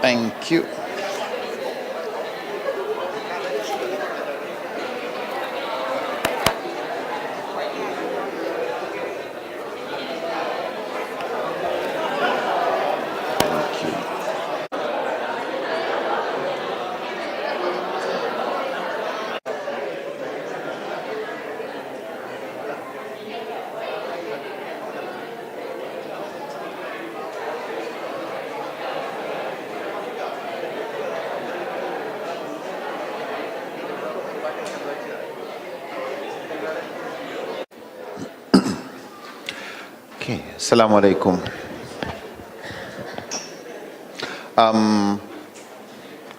Thank you. Okay, Assalamu alaikum.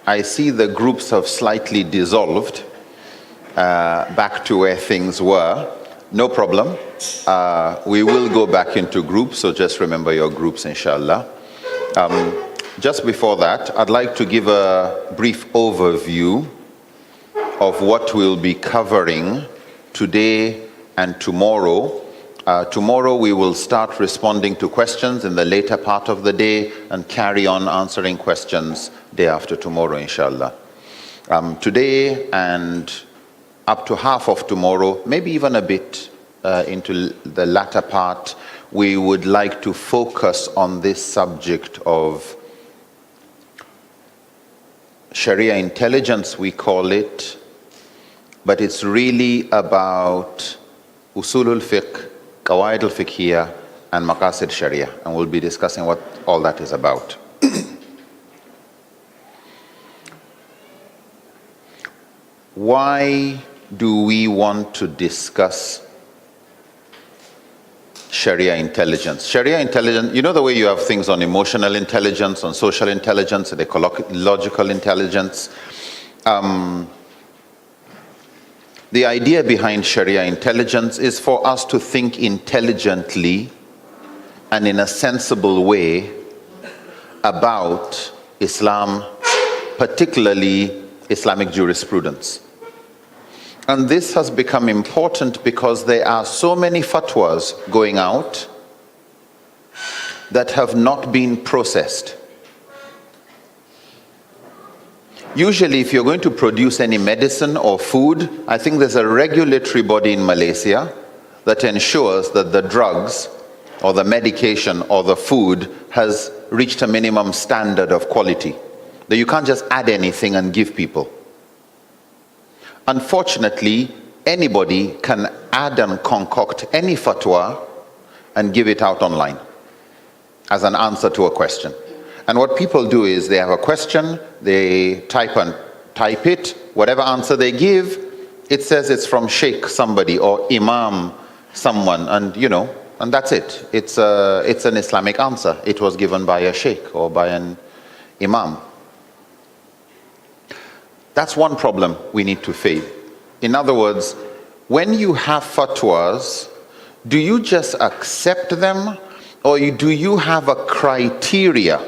I see the groups have slightly dissolved back to where things were. No problem. We will go back into groups, so just remember your groups, inshallah. Just before that, I'd like to give a brief overview of what we'll be covering today and tomorrow. Tomorrow we will start responding to questions in the later part of the day and carry on answering questions day after tomorrow, inshallah. Today and up to half of tomorrow, maybe even a bit into the latter part, we would like to focus on this subject of Sharia intelligence, we call it, but it's really about usulul fiqh, qawaid al-fiqhiyya, and maqasid sharia, and we'll be discussing what all that is about. Why do we want to discuss Sharia intelligence? Sharia intelligence, you know the way you have things on emotional intelligence, on social intelligence, and ecological intelligence. The idea behind Sharia intelligence is for us to think intelligently and in a sensible way about Islam, particularly Islamic jurisprudence. And this has become important because there are so many fatwas going out that have not been processed. Usually, if you're going to produce any medicine or food, I think there's a regulatory body in Malaysia that ensures that the drugs or the medication or the food has reached a minimum standard of quality, that you can't just add anything and give people. Unfortunately, anybody can add and concoct any fatwa and give it out online as an answer to a question. And what people do is they have a question, they type it, whatever answer they give, it says it's from Sheikh somebody or Imam someone, and and that's it. It's an Islamic answer. It was given by a Sheikh or by an Imam. That's one problem we need to face. In other words, when you have fatwas, do you just accept them, or do you have a criteria,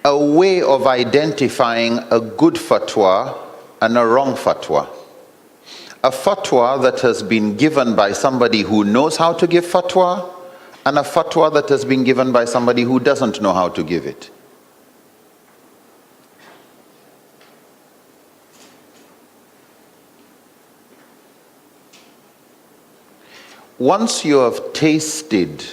a way of identifying a good fatwa and a wrong fatwa? A fatwa that has been given by somebody who knows how to give fatwa, and a fatwa that has been given by somebody who doesn't know how to give it. Once you have tasted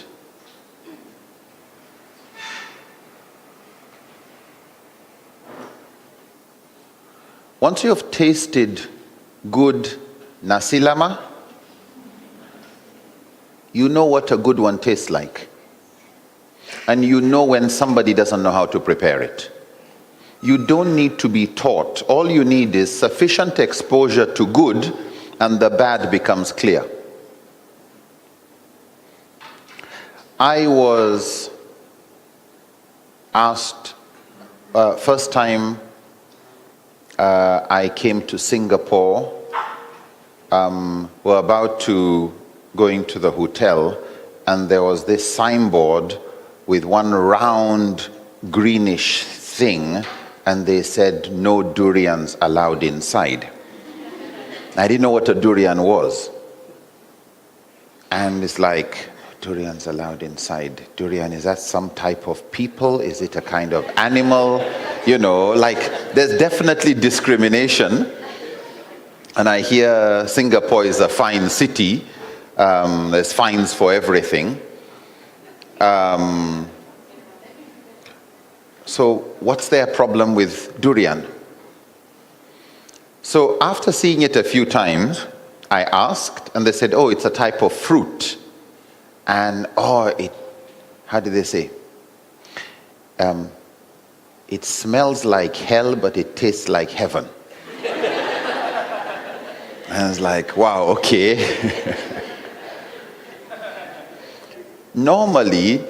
good nasi lemak, you know what a good one tastes like. And you know when somebody doesn't know how to prepare it. You don't need to be taught. All you need is sufficient exposure to good, and the bad becomes clear. I was asked, first time I came to Singapore, we're about to go into the hotel, and there was this signboard with one round greenish thing, and they said no durians allowed inside. I didn't know what a durian was. And it's like Durian's allowed inside. Durian, is that some type of people? Is it a kind of animal? You know, like there's definitely discrimination. And I hear Singapore is a fine city. There's fines for everything. So what's their problem with durian? So after seeing it a few times, I asked, and they said, oh, it's a type of fruit. And, how did they say? It smells like hell, but it tastes like heaven. And I was like, wow, okay. Normally,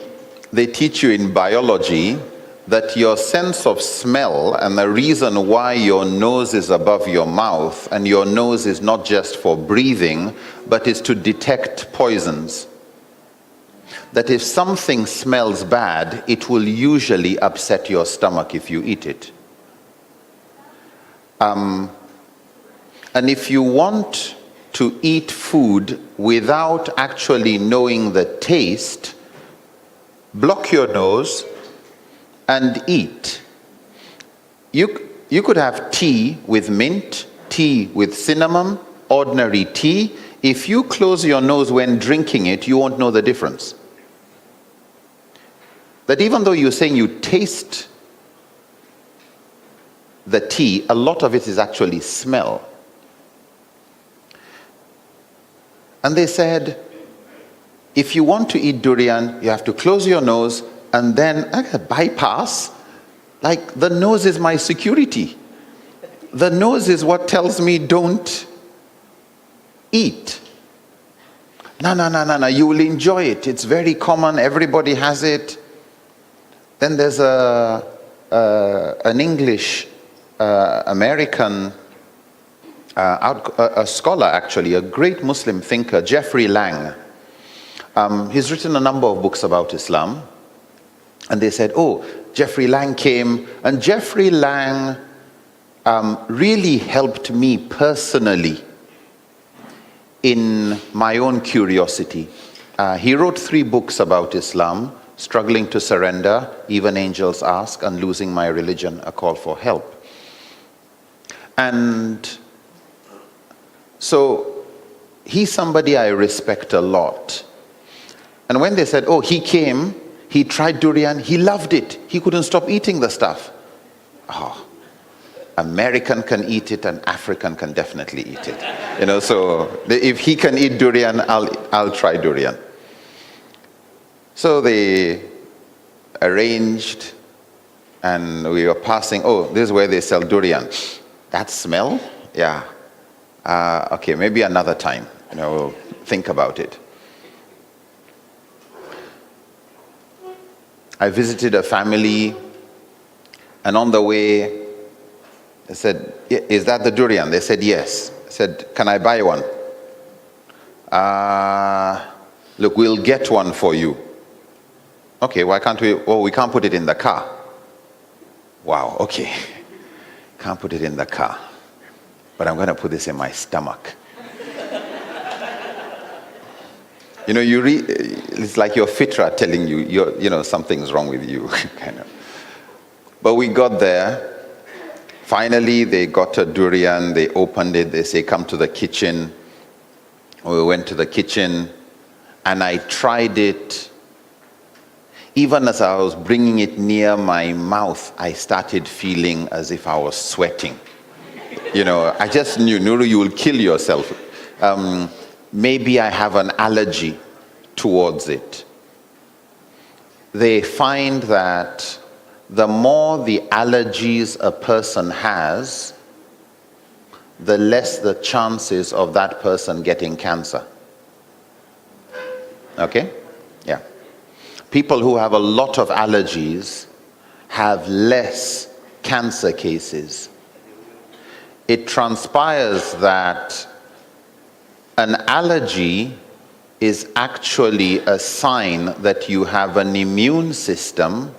they teach you in biology that your sense of smell and the reason why your nose is above your mouth and your nose is not just for breathing, but is to detect poisons. That if something smells bad, it will usually upset your stomach if you eat it. And if you want to eat food without actually knowing the taste, block your nose and eat. You could have tea with mint, tea with cinnamon, ordinary tea. If you close your nose when drinking it, you won't know the difference. That even though you're saying you taste the tea, a lot of it is actually smell. And they said, if you want to eat durian, you have to close your nose and then bypass. Like, the nose is my security. The nose is what tells me don't eat. No, you will enjoy it. It's very common. Everybody has it. Then there's an English American a scholar, actually, a great Muslim thinker, Jeffrey Lang. He's written a number of books about Islam. And they said, oh, Jeffrey Lang came. And Jeffrey Lang really helped me personally in my own curiosity. He wrote 3 books about Islam: Struggling to Surrender, Even Angels Ask, and Losing My Religion, A Call for Help. And so he's somebody I respect a lot. And when they said, oh, he came, he tried durian, he loved it. He couldn't stop eating the stuff. Oh, American can eat it and African can definitely eat it. You know, so if he can eat durian, I'll try durian. So they arranged and we were passing, oh, this is where they sell durian. That smell? Yeah. Okay, maybe another time, you know, we'll think about it. I visited a family, and on the way, I said, is that the durian? They said, yes. I said, can I buy one? Look, we'll get one for you. Okay, why can't we? Oh, we can't put it in the car. Wow, okay. Can't put it in the car. But I'm going to put this in my stomach. You know, it's like your fitra telling you, you know, something's wrong with you, kind of. But we got there. Finally, they got a durian. They opened it. They say, come to the kitchen. We went to the kitchen, and I tried it. Even as I was bringing it near my mouth, I started feeling as if I was sweating. You know, I just knew, Nuru, you will kill yourself. Maybe I have an allergy towards it. They find that the more the allergies a person has, the less the chances of that person getting cancer. Okay? Yeah. People who have a lot of allergies have less cancer cases. It transpires that an allergy is actually a sign that you have an immune system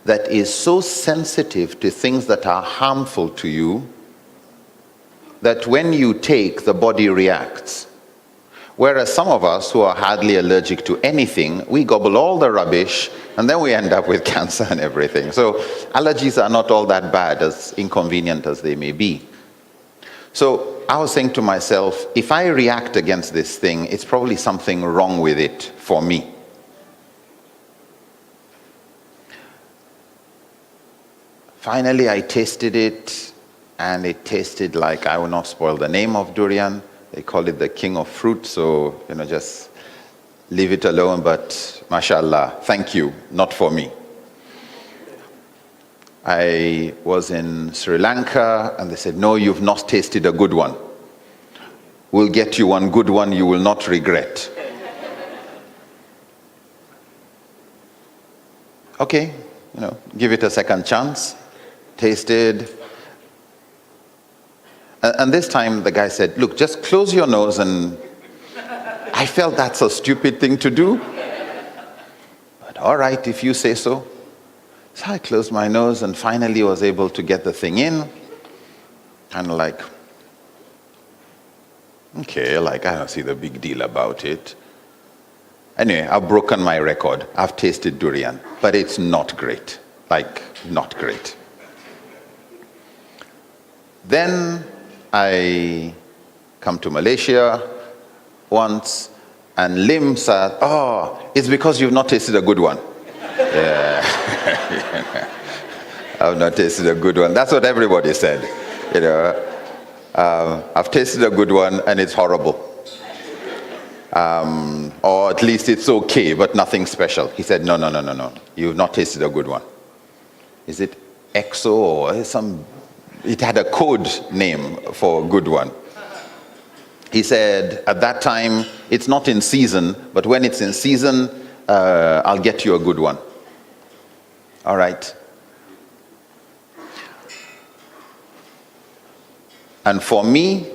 that is so sensitive to things that are harmful to you that when you take, the body reacts. Whereas some of us who are hardly allergic to anything, we gobble all the rubbish and then we end up with cancer and everything. So allergies are not all that bad, as inconvenient as they may be. So I was saying to myself, if I react against this thing, it's probably something wrong with it for me. Finally, I tasted it, and it tasted like, I will not spoil the name of durian. They call it the king of fruit, so, just leave it alone, but mashallah, thank you, not for me. I was in Sri Lanka, and they said, no, you've not tasted a good one. We'll get you one good one you will not regret. Okay, give it a second chance. Tasted. And this time the guy said, look, just close your nose, and I felt that's a stupid thing to do. But all right, if you say so. So I closed my nose and finally was able to get the thing in. Kind of like, okay, I don't see the big deal about it. Anyway, I've broken my record. I've tasted durian, but it's not great. Not great. Then I come to Malaysia once, and Lim said, oh, it's because you've not tasted a good one. Yeah. I've not tasted a good one. That's what everybody said. I've tasted a good one, and it's horrible. Or at least it's okay, but nothing special. He said, no. You've not tasted a good one. Is it EXO or some... It had a code name for a good one. He said, at that time, it's not in season, but when it's in season, I'll get you a good one. All right. And for me,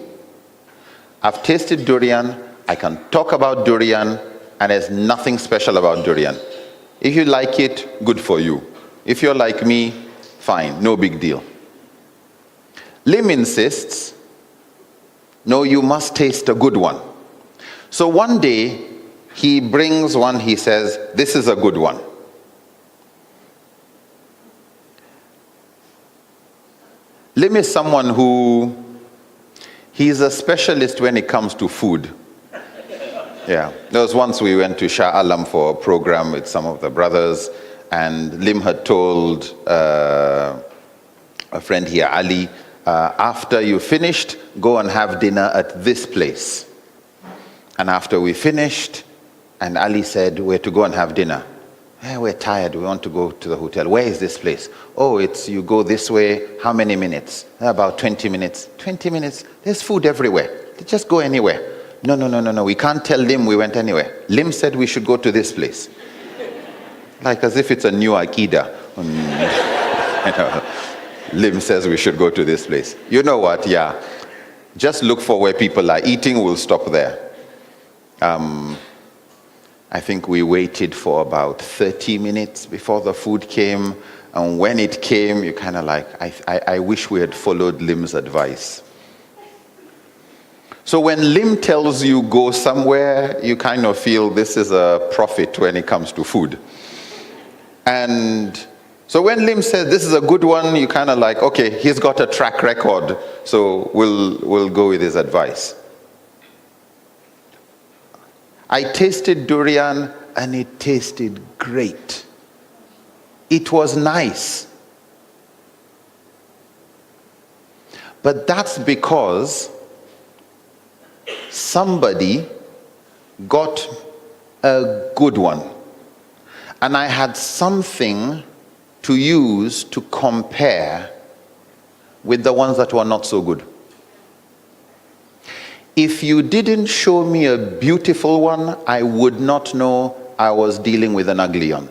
I've tasted durian, I can talk about durian, and there's nothing special about durian. If you like it, good for you. If you're like me, fine, no big deal. Lim insists, no, you must taste a good one. So one day, he brings one, he says, this is a good one. Lim is someone who, he's a specialist when it comes to food. Yeah, there was once we went to Shah Alam for a program with some of the brothers, and Lim had told a friend here, Ali, after you finished, go and have dinner at this place. And after we finished, and Ali said, where to go and have dinner? We're tired, we want to go to the hotel. Where is this place? Oh, you go this way, how many minutes? About 20 minutes. 20 minutes? There's food everywhere. Just go anywhere. No, we can't tell Lim we went anywhere. Lim said we should go to this place. Like as if it's a new Akida. Lim says we should go to this place. You know what, yeah. Just look for where people are eating, we'll stop there. I think we waited for about 30 minutes before the food came. And when it came, you kind of like, I wish we had followed Lim's advice. So when Lim tells you go somewhere, you kind of feel this is a prophet when it comes to food. And so when Lim says this is a good one, you kind of like, okay, he's got a track record, so we'll go with his advice. I tasted durian and it tasted great. It was nice. But that's because somebody got a good one. And I had something to use to compare with the ones that were not so good. If you didn't show me a beautiful one, I would not know I was dealing with an ugly one.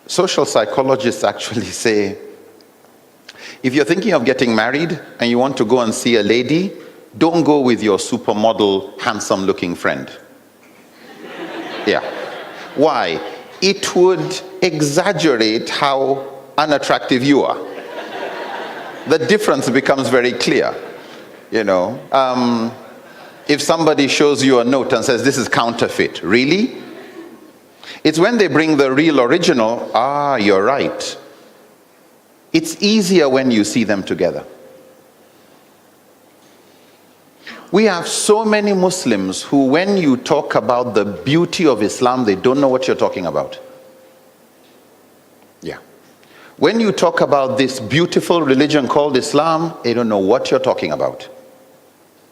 Social psychologists actually say, if you're thinking of getting married and you want to go and see a lady, don't go with your supermodel, handsome-looking friend. Yeah. Why? It would exaggerate how unattractive you are. The difference becomes very clear. You know, if somebody shows you a note and says, this is counterfeit, really? It's when they bring the real original, you're right. It's easier when you see them together. We have so many Muslims who, when you talk about the beauty of Islam, they don't know what you're talking about. Yeah. When you talk about this beautiful religion called Islam, they don't know what you're talking about.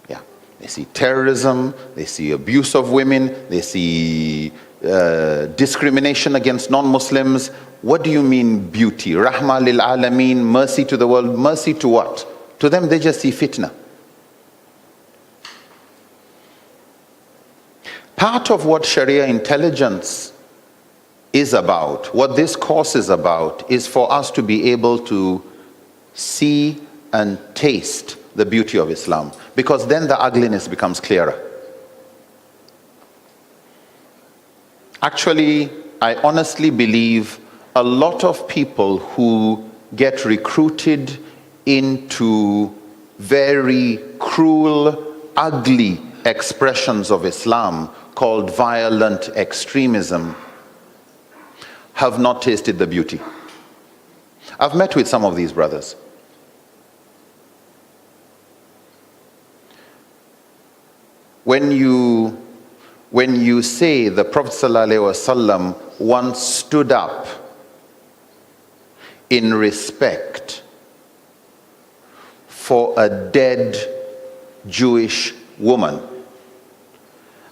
Yeah. They see terrorism, they see abuse of women, they see discrimination against non-Muslims. What do you mean beauty? Rahma lil alameen, mercy to the world. Mercy to what? To them, they just see fitna. Part of what Sharia intelligence is about, what this course is about, is for us to be able to see and taste the beauty of Islam, because then the ugliness becomes clearer. Actually, I honestly believe a lot of people who get recruited into very cruel, ugly expressions of Islam called violent extremism have not tasted the beauty. I've met with some of these brothers. When you say the Prophet ﷺ once stood up in respect for a dead Jewish woman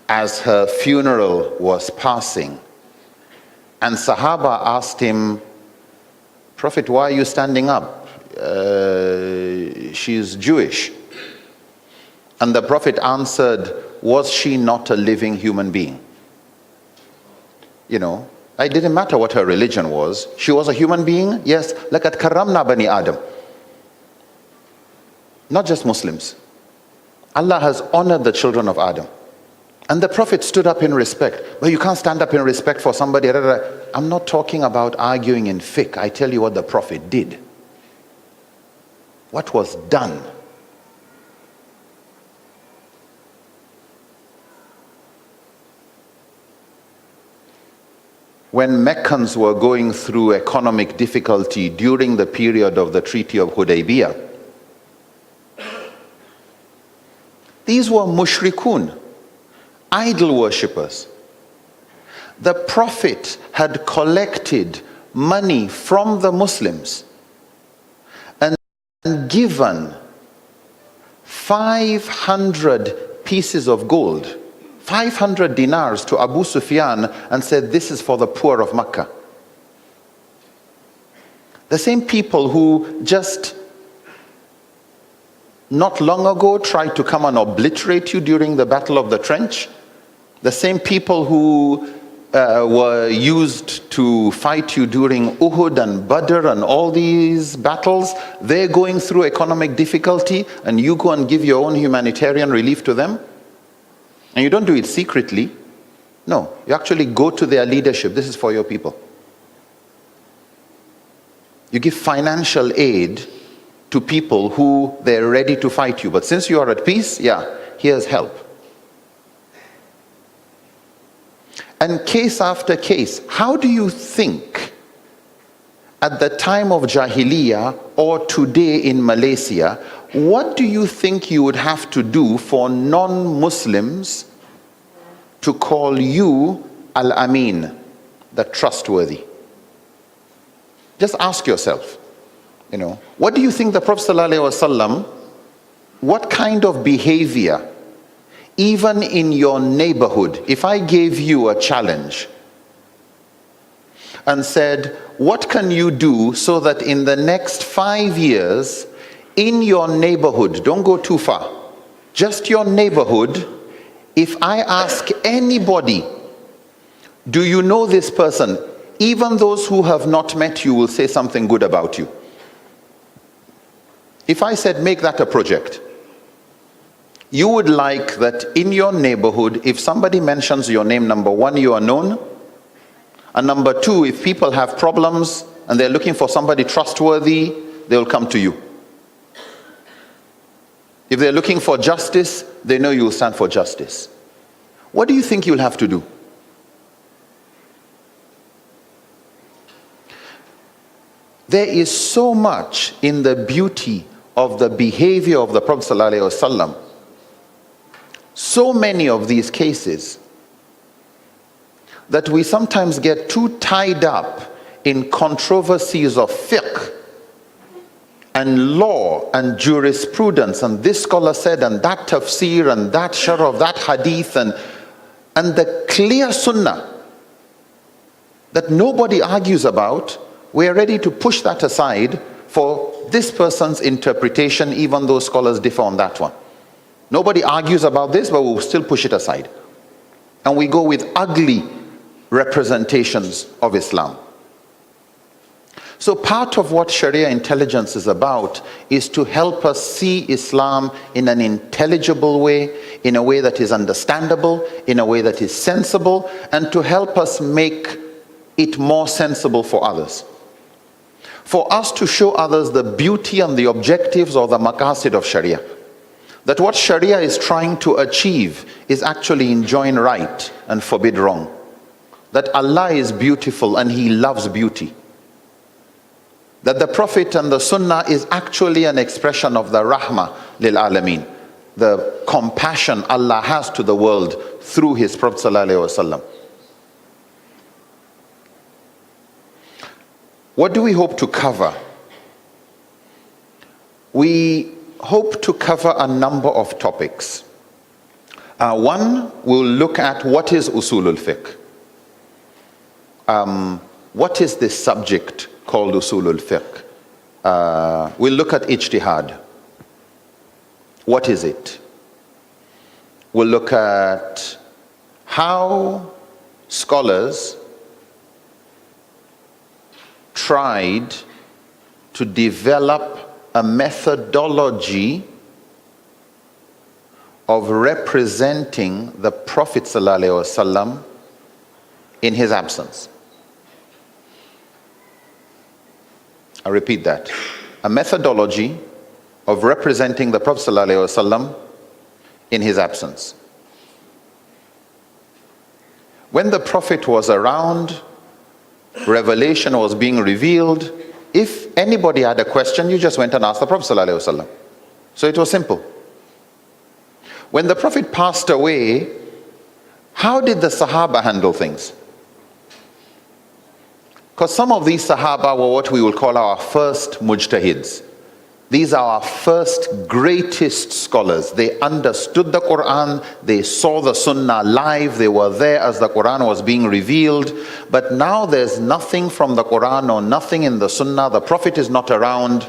as her funeral was passing, and Sahaba asked him, Prophet, why are you standing up? She's Jewish. And the Prophet answered, was she not a living human being? You know, it didn't matter what her religion was. She was a human being. Yes, لَقَدْ كَرَّمْنَا بَنِي Adam. Not just Muslims. Allah has honored the children of Adam. And the Prophet stood up in respect. But you can't stand up in respect for somebody. I'm not talking about arguing in fiqh. I tell you what the Prophet did. What was done. When Meccans were going through economic difficulty during the period of the Treaty of Hudaybiyah, these were mushrikun, idol worshippers. The Prophet had collected money from the Muslims and given 500 pieces of gold, 500 dinars to Abu Sufyan, and said, this is for the poor of Makkah. The same people who just not long ago tried to come and obliterate you during the Battle of the Trench, the same people who were used to fight you during Uhud and Badr and all these battles, they're going through economic difficulty, and you go and give your own humanitarian relief to them? And you don't do it secretly. No, you actually go to their leadership. This is for your people. You give financial aid to people who they're ready to fight you. But since you are at peace, here's help. And case after case, how do you think at the time of Jahiliyyah or today in Malaysia, what do you think you would have to do for non-Muslims to call you Al-Amin, the trustworthy? Just ask yourself, what do you think the Prophet ﷺ, what kind of behavior, even in your neighborhood, if I gave you a challenge and said, what can you do so that in the next 5 years, in your neighborhood, don't go too far, just your neighborhood, if I ask anybody, do you know this person? Even those who have not met you will say something good about you. If I said, make that a project, you would like that in your neighborhood, if somebody mentions your name, number one, you are known. And number two, if people have problems and they're looking for somebody trustworthy, they'll come to you. If they're looking for justice, they know you'll stand for justice. What do you think you'll have to do? There is so much in the beauty of the behavior of the Prophet ﷺ. So many of these cases that we sometimes get too tied up in controversies of fiqh and law and jurisprudence, and this scholar said, and that tafsir, and that sharh of that hadith, and the clear sunnah that nobody argues about. We are ready to push that aside for this person's interpretation, even though scholars differ on that one. Nobody argues about this, but we'll still push it aside. And we go with ugly representations of Islam. So part of what Sharia intelligence is about is to help us see Islam in an intelligible way, in a way that is understandable, in a way that is sensible, and to help us make it more sensible for others. For us to show others the beauty and the objectives or the maqasid of Sharia. That what Sharia is trying to achieve is actually enjoin right and forbid wrong. That Allah is beautiful and He loves beauty. That the Prophet and the Sunnah is actually an expression of the Rahmah lil Alameen. The compassion Allah has to the world through His Prophet Sallallahu Alaihi Wasallam. What do we hope to cover? We hope to cover a number of topics. One, we'll look at what is usulul fiqh. What is this subject called usulul fiqh? We'll look at ijtihad. What is it? We'll look at how scholars tried to develop a methodology of representing the Prophet ﷺ in his absence. I repeat that. A methodology of representing the Prophet ﷺ in his absence. When the Prophet was around, revelation was being revealed. If anybody had a question, you just went and asked the Prophet ﷺ. So it was simple. When the Prophet passed away, how did the Sahaba handle things? Because some of these Sahaba were what we will call our first mujtahids. These are our first greatest scholars. They understood the Quran, they saw the Sunnah live, they were there as the Quran was being revealed. But now there's nothing from the Quran or nothing in the Sunnah, the Prophet is not around,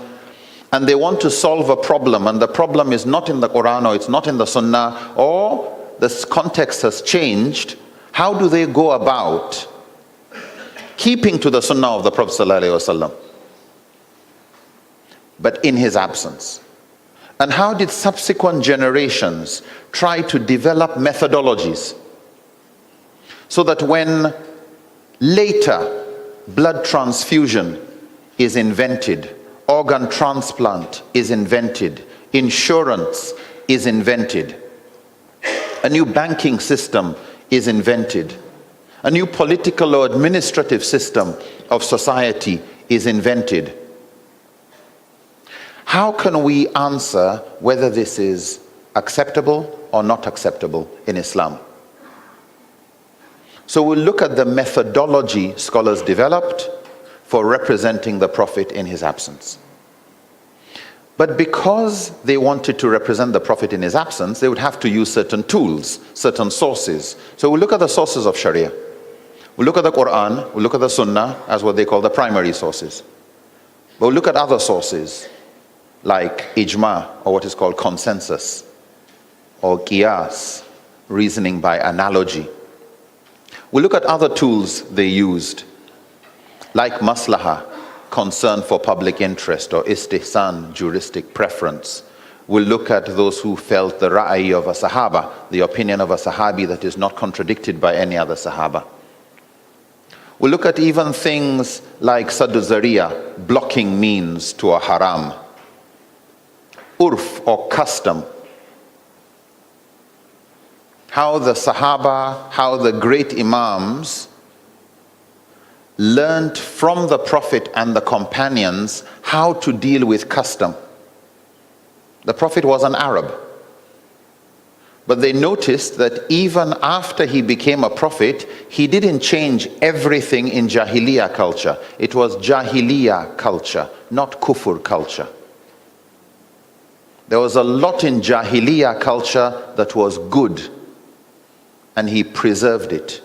and they want to solve a problem, and the problem is not in the Quran or it's not in the Sunnah, or the context has changed. How do they go about keeping to the Sunnah of the Prophet ﷺ? But in his absence. And how did subsequent generations try to develop methodologies so that when later blood transfusion is invented, organ transplant is invented, insurance is invented, a new banking system is invented, a new political or administrative system of society is invented, how can we answer whether this is acceptable or not acceptable in Islam? So we'll look at the methodology scholars developed for representing the Prophet in his absence. But because they wanted to represent the Prophet in his absence, they would have to use certain tools, certain sources. So we'll look at the sources of Sharia. We'll look at the Quran, we'll look at the Sunnah as what they call the primary sources. We'll look at other sources like ijma, or what is called consensus, or qiyas, reasoning by analogy. We'll look at other tools they used, like maslaha, concern for public interest, or istihsan, juristic preference. We'll look at those who felt the ra'i of a sahaba, the opinion of a sahabi that is not contradicted by any other sahaba. We'll look at even things like saddu zariya, blocking means to a haram, urf or custom, how the Sahaba, how the great Imams learned from the Prophet and the companions how to deal with custom. The Prophet was an Arab. But they noticed that even after he became a prophet, he didn't change everything in Jahiliyyah culture. It was Jahiliyyah culture, not Kufr culture. There was a lot in Jahiliyyah culture that was good, and he preserved it.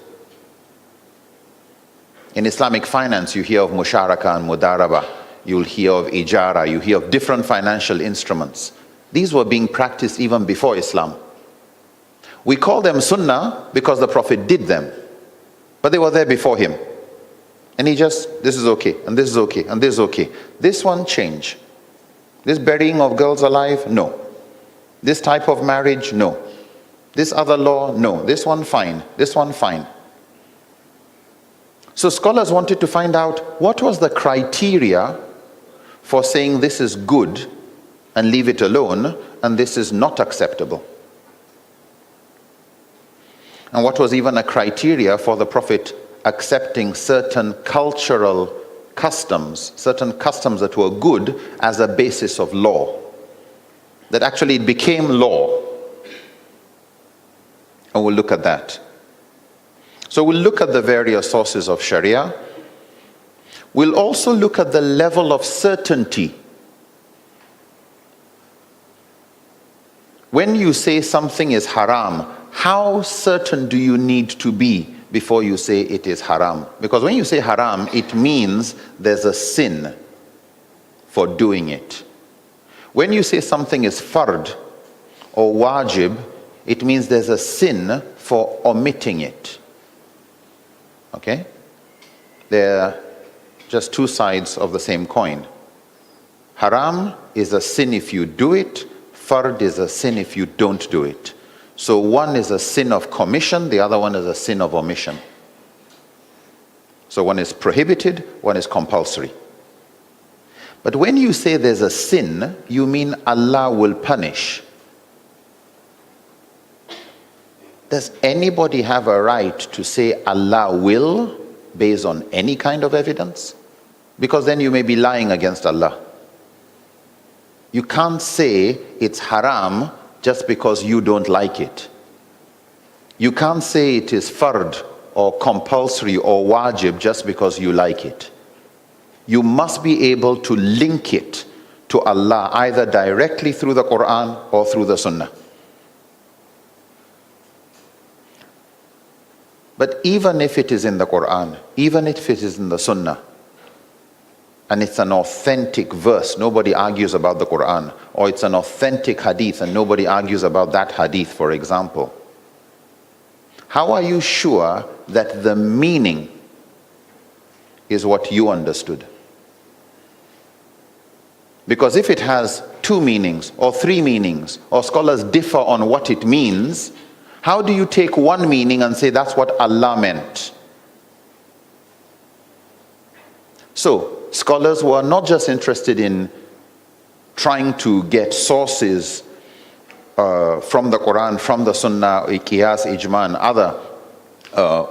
In Islamic finance, you hear of musharaka and mudaraba. You'll hear of ijara. You hear of different financial instruments. These were being practiced even before Islam. We call them sunnah because the Prophet did them. But they were there before him. And he just, this is okay, and this is okay, and this is okay. This one, change. This burying of girls alive, no. This type of marriage, no. This other law, no. This one, fine. This one, fine. So scholars wanted to find out what was the criteria for saying this is good and leave it alone, and this is not acceptable. And what was even a criteria for the Prophet accepting certain cultural customs, certain customs that were good as a basis of law. That actually it became law. And we'll look at that. So we'll look at the various sources of Sharia. We'll also look at the level of certainty. When you say something is haram, how certain do you need to be before you say it is haram? Because when you say haram, it means there's a sin for doing it. When you say something is fard or wajib, it means there's a sin for omitting it. Okay? They're just two sides of the same coin. Haram is a sin if you do it. Fard is a sin if you don't do it. So one is a sin of commission, the other one is a sin of omission. So one is prohibited, one is compulsory. But when you say there's a sin, you mean Allah will punish. Does anybody have a right to say Allah will based on any kind of evidence? Because then you may be lying against Allah. You can't say it's haram just because you don't like it. You can't say it is fard or compulsory or wajib just because you like it. You must be able to link it to Allah either directly through the Quran or through the Sunnah. But even if it is in the Quran, even if it is in the Sunnah, and it's an authentic verse, nobody argues about the Quran, or it's an authentic hadith and nobody argues about that hadith, for example. How are you sure that the meaning is what you understood? Because if it has two meanings or three meanings, or scholars differ on what it means, how do you take one meaning and say that's what Allah meant? So, scholars were not just interested in trying to get sources from the Quran, from the Sunnah, Qiyas, Ijma, and other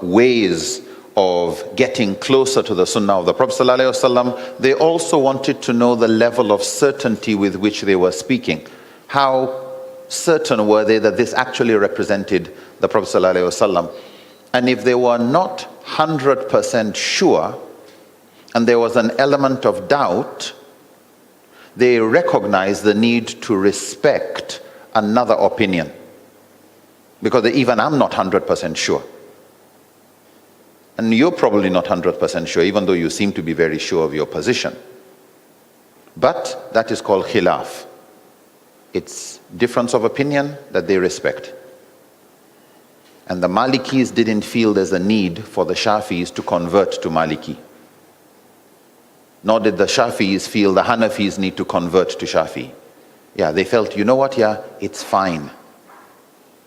ways of getting closer to the Sunnah of the Prophet ﷺ. They also wanted to know the level of certainty with which they were speaking. How certain were they that this actually represented the Prophet ﷺ? And if they were not 100% sure, and there was an element of doubt, they recognized the need to respect another opinion. Because even I'm not 100% sure. And you're probably not 100% sure, even though you seem to be very sure of your position. But that is called khilaf. It's difference of opinion that they respect. And the Malikis didn't feel there's a need for the Shafis to convert to Maliki. Nor did the Shafis feel the Hanafis need to convert to Shafi. Yeah, they felt, you know what, yeah, it's fine.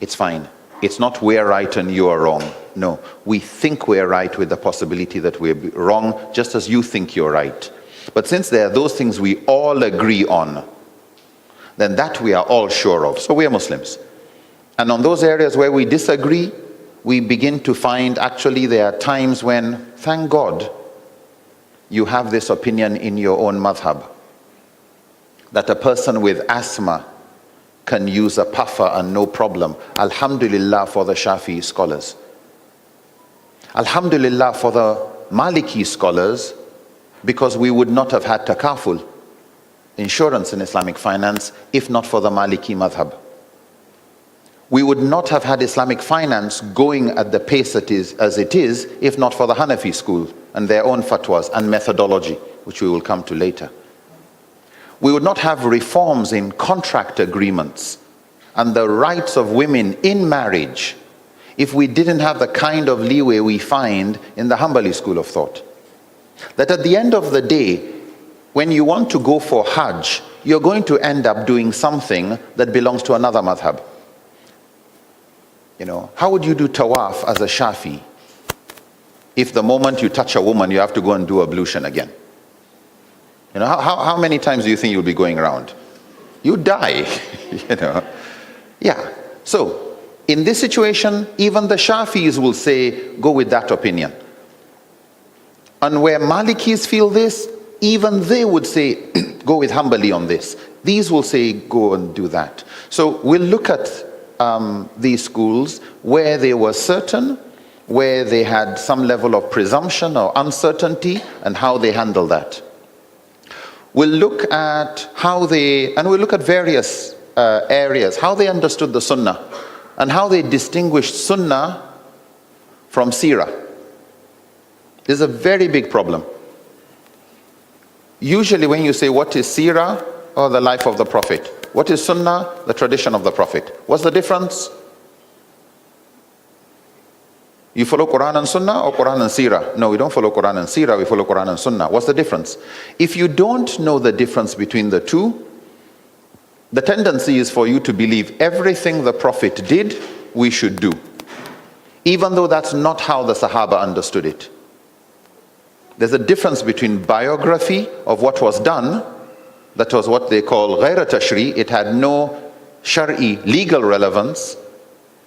It's fine. It's not we're right and you are wrong. No, we think we're right with the possibility that we're wrong, just as you think you're right. But since there are those things we all agree on, then that we are all sure of. So we are Muslims. And on those areas where we disagree, we begin to find actually there are times when, thank God, you have this opinion in your own madhab, that a person with asthma can use a puffer and no problem. Alhamdulillah for the Shafi'i scholars. Alhamdulillah for the Maliki scholars, because we would not have had takaful, insurance in Islamic finance, if not for the Maliki madhab. We would not have had Islamic finance going at the pace as it is, if not for the Hanafi school and their own fatwas and methodology, which we will come to later. We would not have reforms in contract agreements and the rights of women in marriage if we didn't have the kind of leeway we find in the Hanbali school of thought. That at the end of the day, when you want to go for Hajj, you're going to end up doing something that belongs to another madhab. You know, how would you do tawaf as a Shafi if the moment you touch a woman, you have to go and do ablution again? You know, how many times do you think you'll be going around? You die, you know. Yeah, so in this situation, even the Shafis will say, go with that opinion. And where Malikis feel this, even they would say, go with Hanbali on this. These will say, go and do that. So we'll look at these schools where they were certain, where they had some level of presumption or uncertainty, and how they handle that. We'll look at how they, and we'll look at various areas, how they understood the Sunnah, and how they distinguished Sunnah from Seerah. This is a very big problem. Usually when you say, what is Seerah? Or the life of the Prophet. What is Sunnah? The tradition of the Prophet. What's the difference? You follow Quran and Sunnah or Quran and Seerah? No, we don't follow Quran and Seerah, we follow Quran and Sunnah. What's the difference? If you don't know the difference between the two, the tendency is for you to believe everything the Prophet did, we should do. Even though that's not how the Sahaba understood it. There's a difference between biography of what was done, that was what they call ghayra tashri', it had no shari, legal relevance,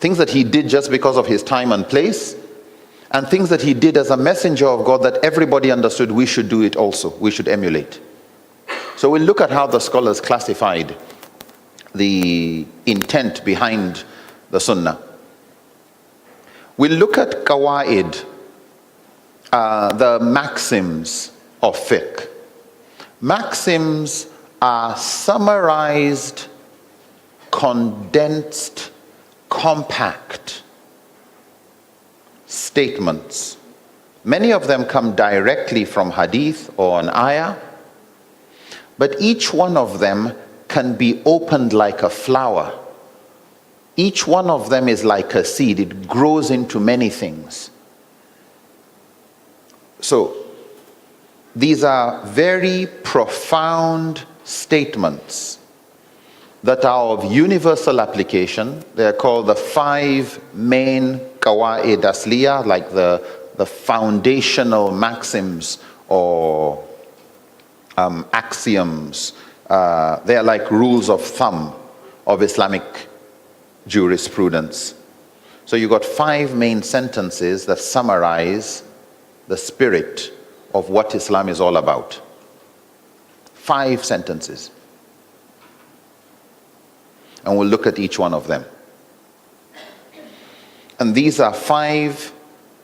things that he did just because of his time and place, and things that he did as a messenger of God that everybody understood we should do it also, we should emulate. So we'll look at how the scholars classified the intent behind the Sunnah. We'll look at qawaid, the maxims of fiqh. Maxims are summarized, condensed, compact statements. Many of them come directly from hadith or an ayah, but each one of them can be opened like a flower. Each one of them is like a seed. It grows into many things. So, these are very profound statements that are of universal application. They are called the 5 main qawaid asliya, like the foundational maxims or axioms. They are like rules of thumb of Islamic jurisprudence. So you've got 5 main sentences that summarize the spirit of what Islam is all about. 5 sentences. And we'll look at each one of them. And these are 5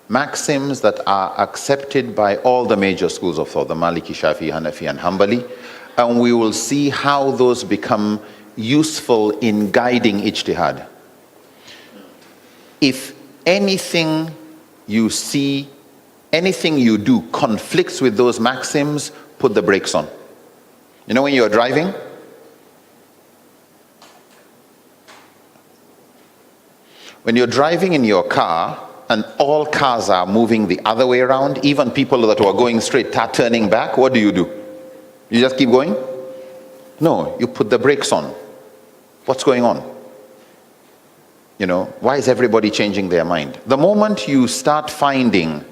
maxims that are accepted by all the major schools of thought, the Maliki, Shafi'i, Hanafi, and Hanbali. And we will see how those become useful in guiding ijtihad. If anything you see, anything you do conflicts with those maxims, put the brakes on. You know when you're driving? When you're driving in your car and all cars are moving the other way around, even people that were going straight start turning back, what do? You just keep going? No, you put the brakes on. What's going on? You know, why is everybody changing their mind? The moment you start finding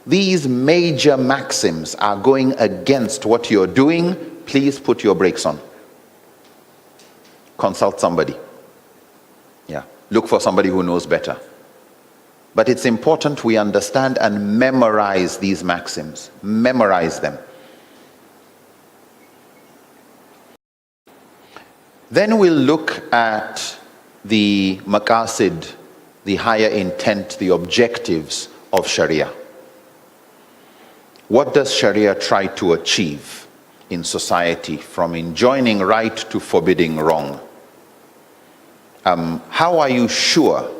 these major maxims are going against what you're doing, please put your brakes on. Consult somebody. Yeah. look for somebody who knows better. But it's important we understand and memorize these maxims. Memorize them. Then we'll look at the maqasid, the higher intent, the objectives of Sharia. What does Sharia try to achieve in society, from enjoining right to forbidding wrong? How are you sure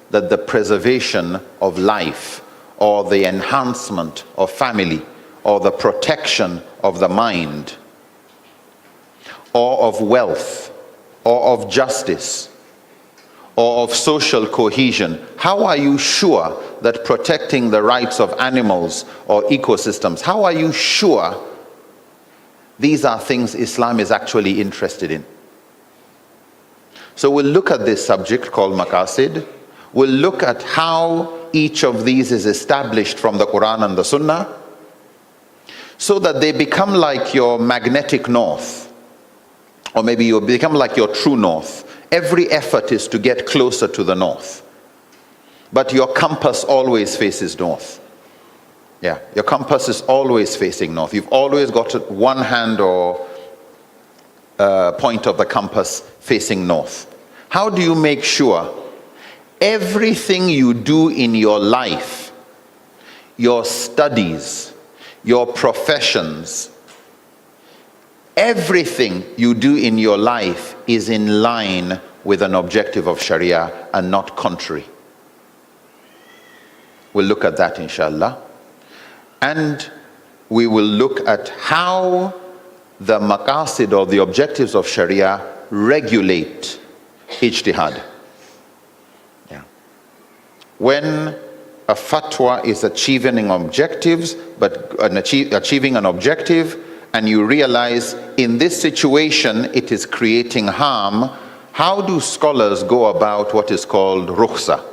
that the preservation of life, or the enhancement of family, or the protection of the mind, or of wealth, or of justice, or of social cohesion, how are you sure that protecting the rights of animals or ecosystems, how are you sure these are things Islam is actually interested in? So we'll look at this subject called maqasid. We'll look at how each of these is established from the Quran and the Sunnah, so that they become like your magnetic north, or maybe you become like your true north. Every effort is to get closer to the north, but your compass always faces north. Yeah, your compass is always facing north. You've always got one hand or point of the compass facing north. How do you make sure everything you do in your life, your studies, your professions, everything you do in your life is in line with an objective of Sharia and not contrary? We'll look at that, inshallah. And we will look at how the maqasid, or the objectives of Sharia, regulate ijtihad. Yeah. When a fatwa is achieving objectives, but achieving an objective, and you realize in this situation it is creating harm, how do scholars go about what is called rukhsa,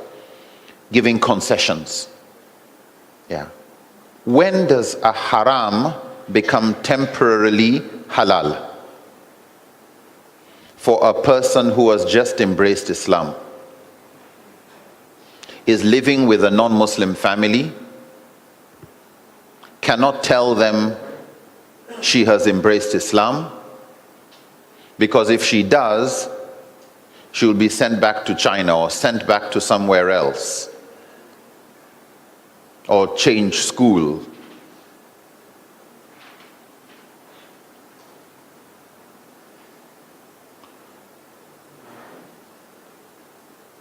giving concessions? Yeah. When does a haram become temporarily halal for a person who has just embraced Islam, is living with a non-Muslim family, cannot tell them she has embraced Islam, because if she does, she will be sent back to China or sent back to somewhere else, or change school.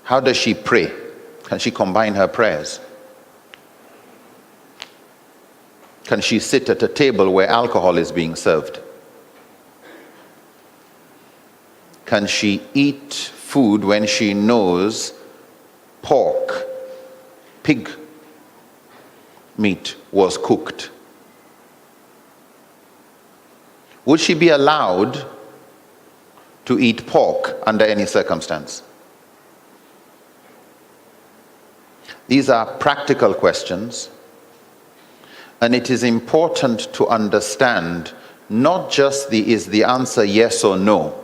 How does she pray? Can she combine her prayers? Can she sit at a table where alcohol is being served? Can she eat food when she knows pork, pig meat was cooked? Would she be allowed to eat pork under any circumstance? These are practical questions, and it is important to understand not just is the answer yes or no.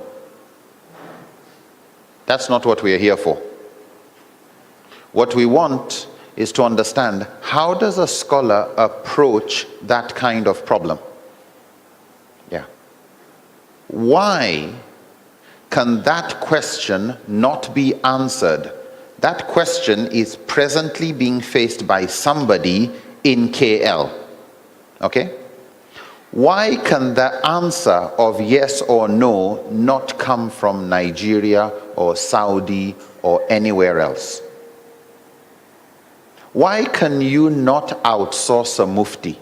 That's not what we are here for. What we want is to understand, how does a scholar approach that kind of problem? Yeah. Why can that question not be answered? That question is presently being faced by somebody in KL. Okay? Why can the answer of yes or no not come from Nigeria or Saudi or anywhere else? Why can you not outsource a mufti?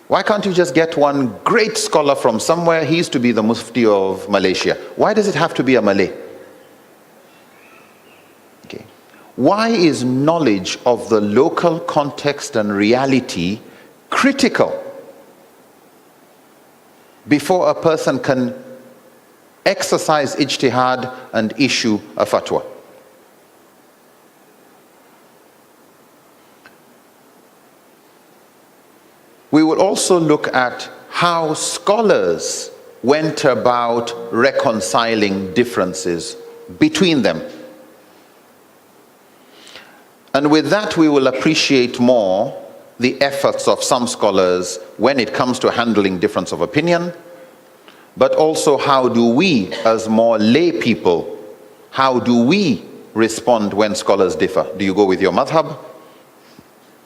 Why can't you just get one great scholar from somewhere? He used to be the mufti of Malaysia. Why does it have to be a Malay? Okay. Why is knowledge of the local context and reality critical before a person can exercise ijtihad and issue a fatwa? We will also look at how scholars went about reconciling differences between them. And with that, we will appreciate more the efforts of some scholars when it comes to handling difference of opinion, but also how do we, as more lay people, how do we respond when scholars differ? Do you go with your madhab?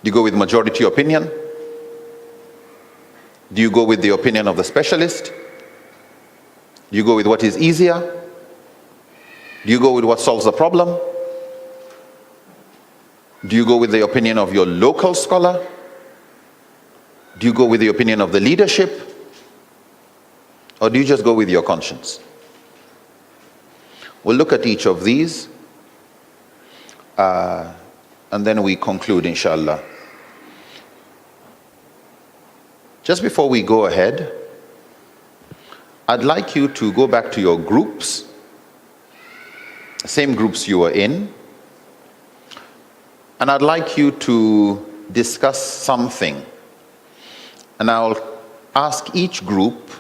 Do you go with majority opinion? Do you go with the opinion of the specialist? Do you go with what is easier? Do you go with what solves the problem? Do you go with the opinion of your local scholar? Do you go with the opinion of the leadership? Or do you just go with your conscience? We'll look at each of these and then we conclude, inshallah. Just before we go ahead, I'd like you to go back to your groups, same groups you were in, and I'd like you to discuss something. And I'll ask each group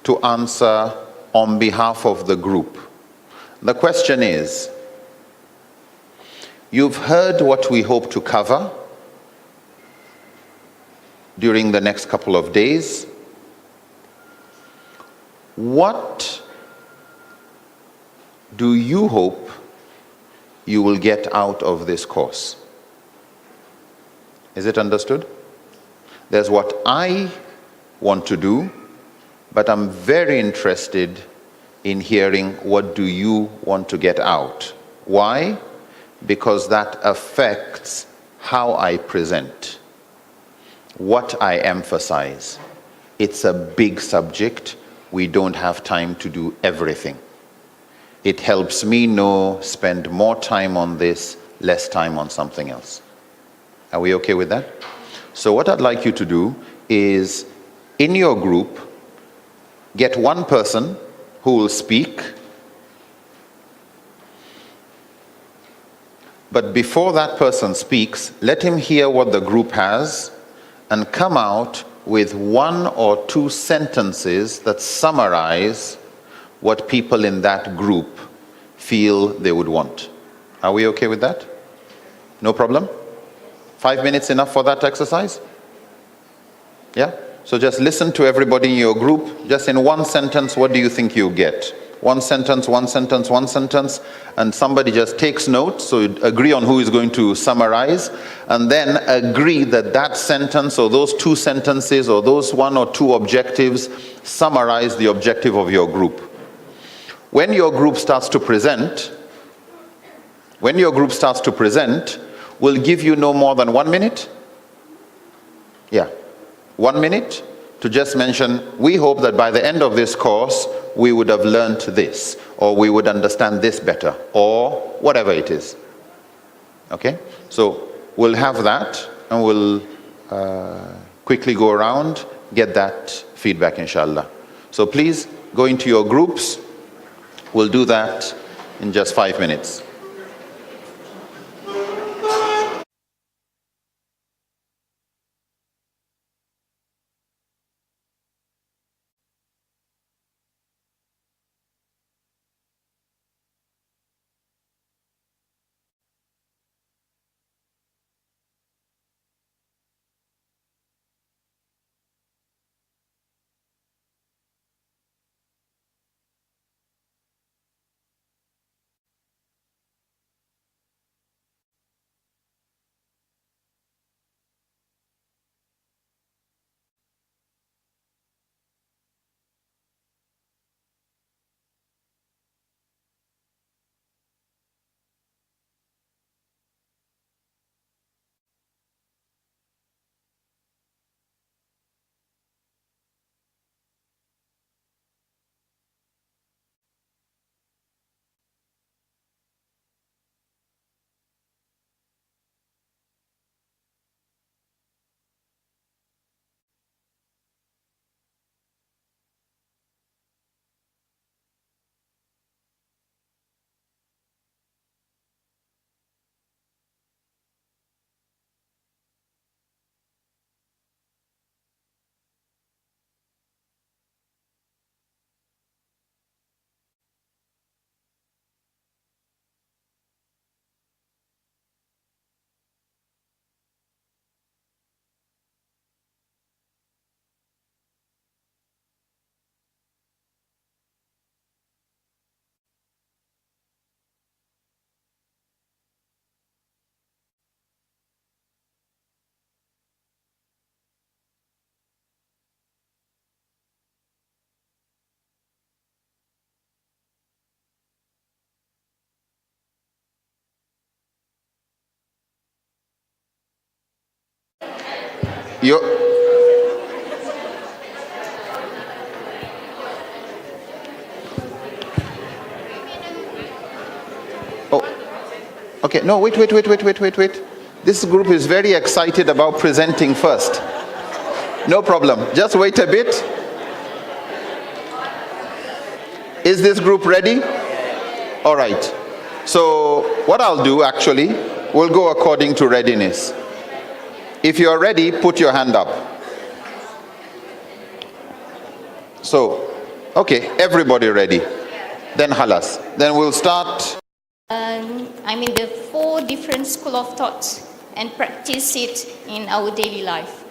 to answer on behalf of the group. The question is, you've heard what we hope to cover during the next couple of days. What do you hope you will get out of this course? Is it understood? There's what I want to do, but I'm very interested in hearing what do you want to get out. Why? Because that affects how I present, what I emphasize. It's a big subject. We don't have time to do everything. It helps me know, spend more time on this, less time on something else. Are we okay with that? So what I'd like you to do is, in your group, get one person who will speak. But before that person speaks, let him hear what the group has and come out with 1 or 2 sentences that summarize what people in that group feel they would want. Are we okay with that? No problem? 5 minutes enough for that exercise? Yeah? So just listen to everybody in your group. Just in one sentence, what do you think you'll get? One sentence, one sentence, one sentence, and somebody just takes notes, so you agree on who is going to summarize, and then agree that that sentence or those 2 sentences or those 1 or 2 objectives summarize the objective of your group. When your group starts to present, we'll give you no more than 1 minute. Yeah. 1 minute to just mention, we hope that by the end of this course, we would have learned this, or we would understand this better, or whatever it is. Okay? So we'll have that, and we'll quickly go around, get that feedback, inshallah. So please go into your groups. We'll do that in just 5 minutes. You. Oh, okay. No, wait. This group is very excited about presenting first. No problem. Just wait a bit. Is this group ready? All right. So what I'll do actually, we'll go according to readiness. If you're ready, put your hand up. So, okay, everybody ready. Then halas. Then we'll start. I'm in the 4 different school of thoughts and practice it in our daily life.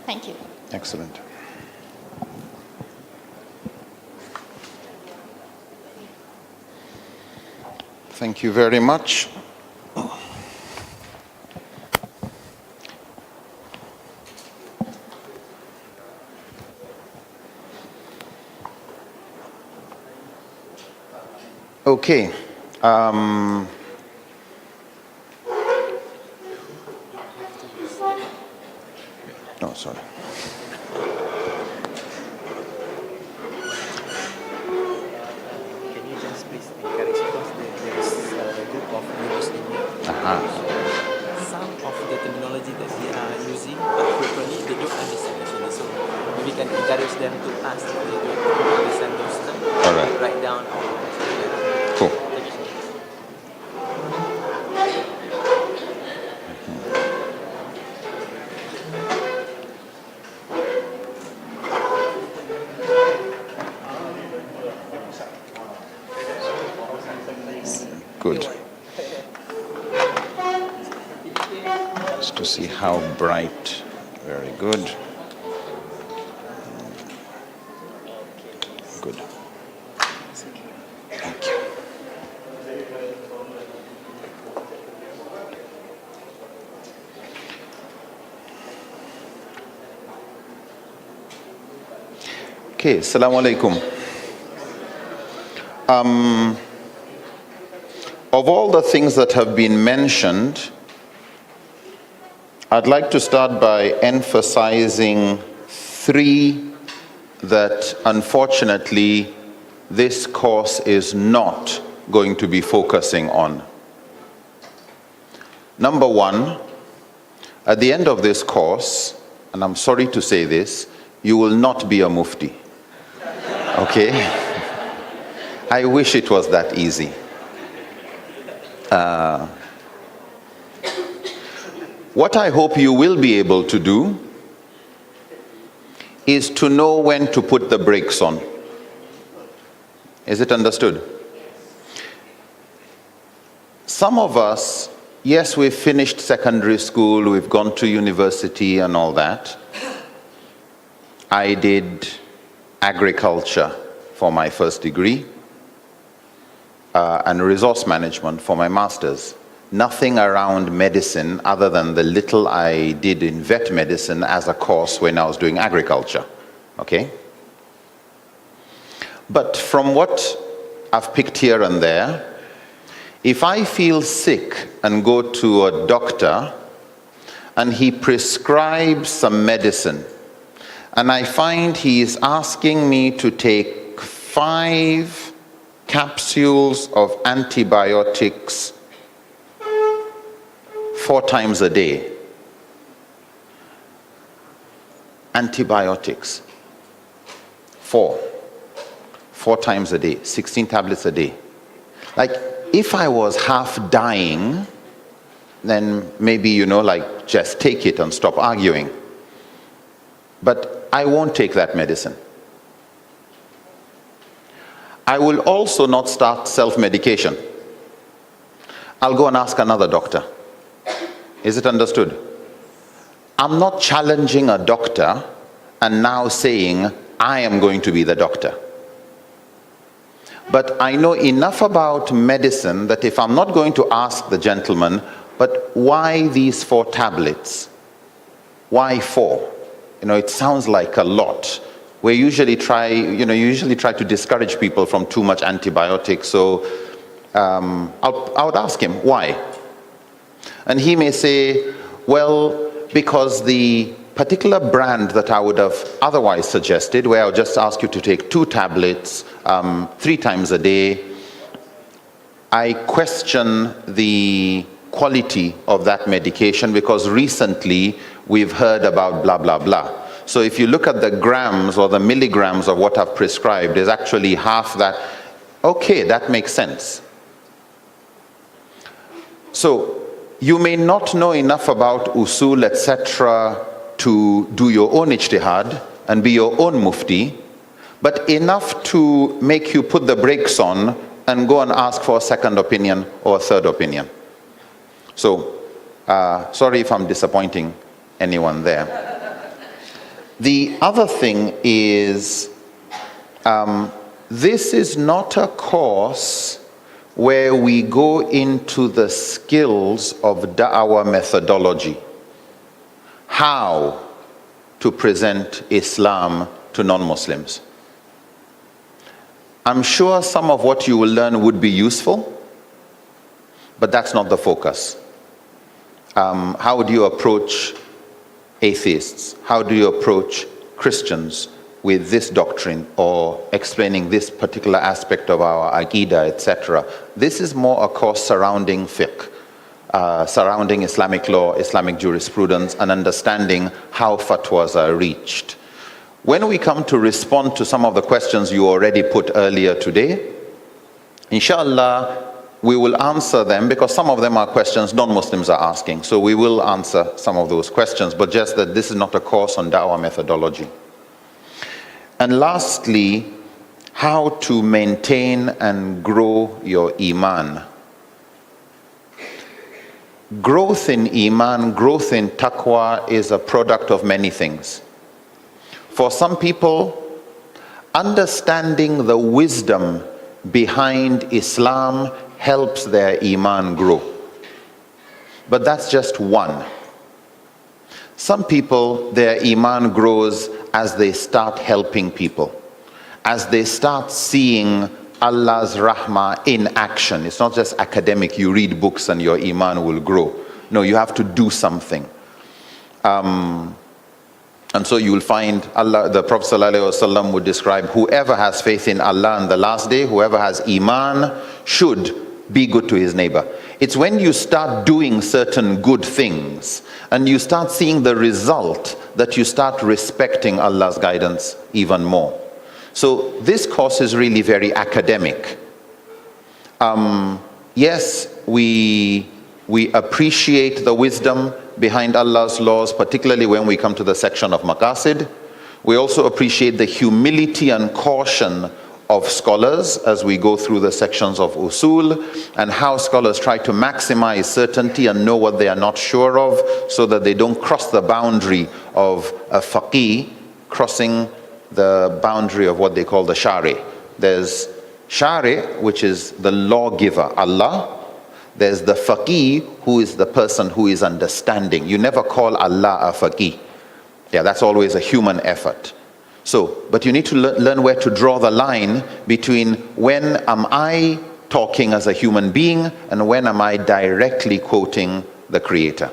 Thank you. Excellent. Thank you very much. Okay. No, sorry. Can you just please encourage, because there is a group of members in here. Some of the terminology that they are using frequently, they don't understand actually. So we can encourage them to ask if they don't understand those terms. All right. Write down or something like that. Cool. Thank you so much. Good. Just to see how bright. Very good. Good. Thank you. Okay, assalamu alaikum. Of all the things that have been mentioned, I'd like to start by emphasizing 3 that unfortunately this course is not going to be focusing on. Number 1, at the end of this course, and I'm sorry to say this, you will not be a mufti. Okay? I wish it was that easy. What I hope you will be able to do is to know when to put the brakes on. Is it understood? Some of us, yes, we've finished secondary school, we've gone to university and all that. I did agriculture for my first degree and resource management for my master's. Nothing around medicine other than the little I did in vet medicine as a course when I was doing agriculture, okay? But from what I've picked here and there, if I feel sick and go to a doctor and he prescribes some medicine and I find he is asking me to take 5 capsules of antibiotics 4 times a day. Antibiotics. 4 times a day, 16 tablets a day. Like, if I was half dying, then maybe, like, just take it and stop arguing. But I won't take that medicine. I will also not start self-medication. I'll go and ask another doctor. Is it understood? I'm not challenging a doctor and now saying, I am going to be the doctor. But I know enough about medicine that if I'm not going to ask the gentleman, but why these 4 tablets? Why 4? It sounds like a lot. We usually try to discourage people from too much antibiotics. So I would ask him, why? And he may say, well, because the particular brand that I would have otherwise suggested, where I'll just ask you to take 2 tablets 3 times a day, I question the quality of that medication because recently we've heard about blah, blah, blah. So if you look at the grams or the milligrams of what I've prescribed, there's actually half that. Okay, that makes sense. So you may not know enough about usul, etc., to do your own ijtihad and be your own mufti, but enough to make you put the brakes on and go and ask for a second opinion or a third opinion. So, sorry if I'm disappointing anyone there. The other thing is, this is not a course where we go into the skills of da'wah methodology. How to present Islam to non-Muslims. I'm sure some of what you will learn would be useful, but that's not the focus. How do you approach atheists? How do you approach Christians with this doctrine or explaining this particular aspect of our Aqidah, etc.? This is more a course surrounding fiqh, surrounding Islamic law, Islamic jurisprudence, and understanding how fatwas are reached. When we come to respond to some of the questions you already put earlier today, inshallah, we will answer them because some of them are questions non-Muslims are asking. So we will answer some of those questions, but just that this is not a course on da'wah methodology. And lastly, how to maintain and grow your iman. Growth in iman, growth in taqwa is a product of many things. For some people, understanding the wisdom behind Islam helps their iman grow. But that's just one. Some people, their iman grows as they start helping people, as they start seeing Allah's rahmah in action. It's not just academic, you read books and your iman will grow. No, you have to do something. And so you will find Allah, the Prophet ﷺ would describe whoever has faith in Allah and the last day, whoever has iman should be good to his neighbor. It's when you start doing certain good things and you start seeing the result that you start respecting Allah's guidance even more. So this course is really very academic. Yes, we appreciate the wisdom behind Allah's laws, particularly when we come to the section of maqasid. We also appreciate the humility and caution of scholars as we go through the sections of usul and how scholars try to maximize certainty and know what they are not sure of so that they don't cross the boundary of a faqih crossing the boundary of what they call the shari. There's shari, which is the lawgiver, Allah. There's the faqih, who is the person who is understanding. You never call Allah a faqih. Yeah, that's always a human effort. So, but you need to learn where to draw the line between when am I talking as a human being and when am I directly quoting the Creator.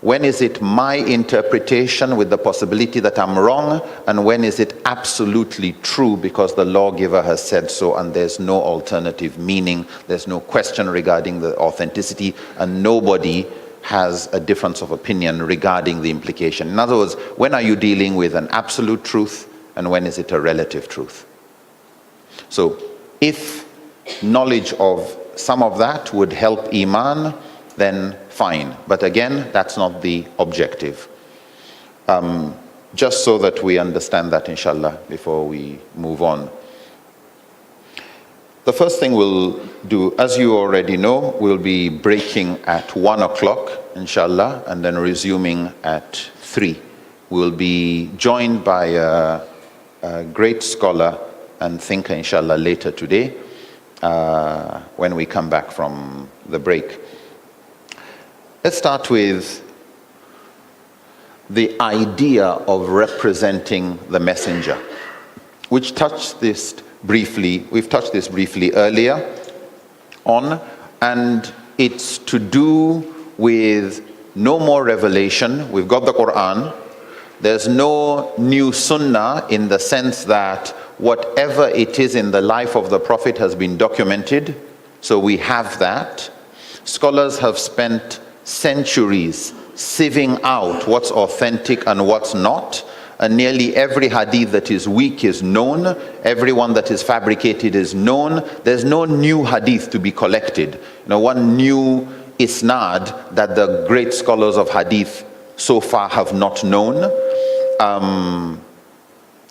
When is it my interpretation with the possibility that I'm wrong, and when is it absolutely true because the lawgiver has said so and there's no alternative meaning, there's no question regarding the authenticity, and nobody has a difference of opinion regarding the implication. In other words, when are you dealing with an absolute truth and when is it a relative truth? So if knowledge of some of that would help iman, then fine. But again, that's not the objective. Just so that we understand that, inshallah, before we move on. The first thing we'll do, as you already know, we'll be breaking at 1 o'clock, inshallah, and then resuming at 3. We'll be joined by a great scholar and thinker, inshallah, later today, when we come back from the break. Let's start with the idea of representing the messenger, which touched this briefly. We've touched this briefly earlier on, and it's to do with no more revelation. We've got the Quran, There's no new sunnah in the sense that whatever it is in the life of the Prophet has been documented. So we have that. Scholars have spent centuries sieving out what's authentic and what's not. And nearly every hadith that is weak is known. Every one that is fabricated is known. There's no new hadith to be collected. One new isnad that the great scholars of hadith so far have not known.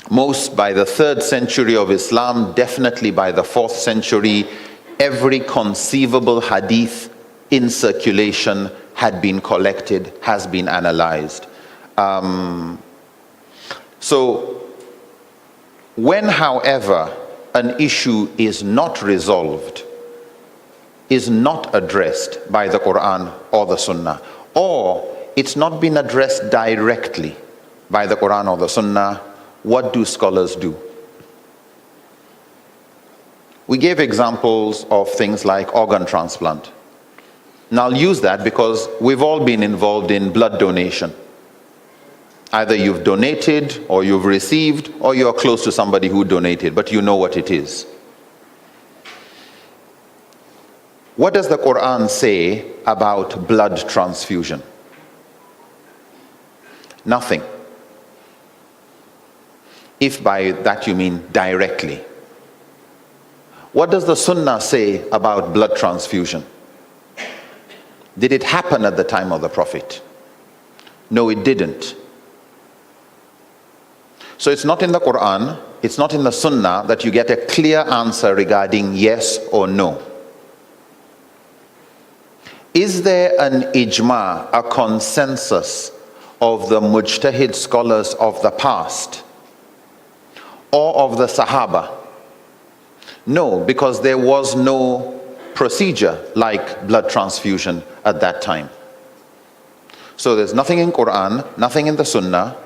Most by the 3rd century of Islam, definitely by the 4th century, every conceivable hadith in circulation had been collected, has been analyzed. So when, however, an issue is not resolved, is not addressed by the Quran or the Sunnah, or it's not been addressed directly by the Quran or the Sunnah, what do scholars do? We gave examples of things like organ transplant. Now I'll use that because we've all been involved in blood donation. Either you've donated or you've received or you're close to somebody who donated, but you know what it is. What does the Quran say about blood transfusion? Nothing. If by that you mean directly. What does the Sunnah say about blood transfusion? Did it happen at the time of the Prophet? No, it didn't. So it's not in the Quran, it's not in the Sunnah that you get a clear answer regarding yes or no. Is there an ijma, a consensus of the mujtahid scholars of the past or of the Sahaba? No, because there was no procedure like blood transfusion at that time. So there's nothing in Quran, nothing in the Sunnah,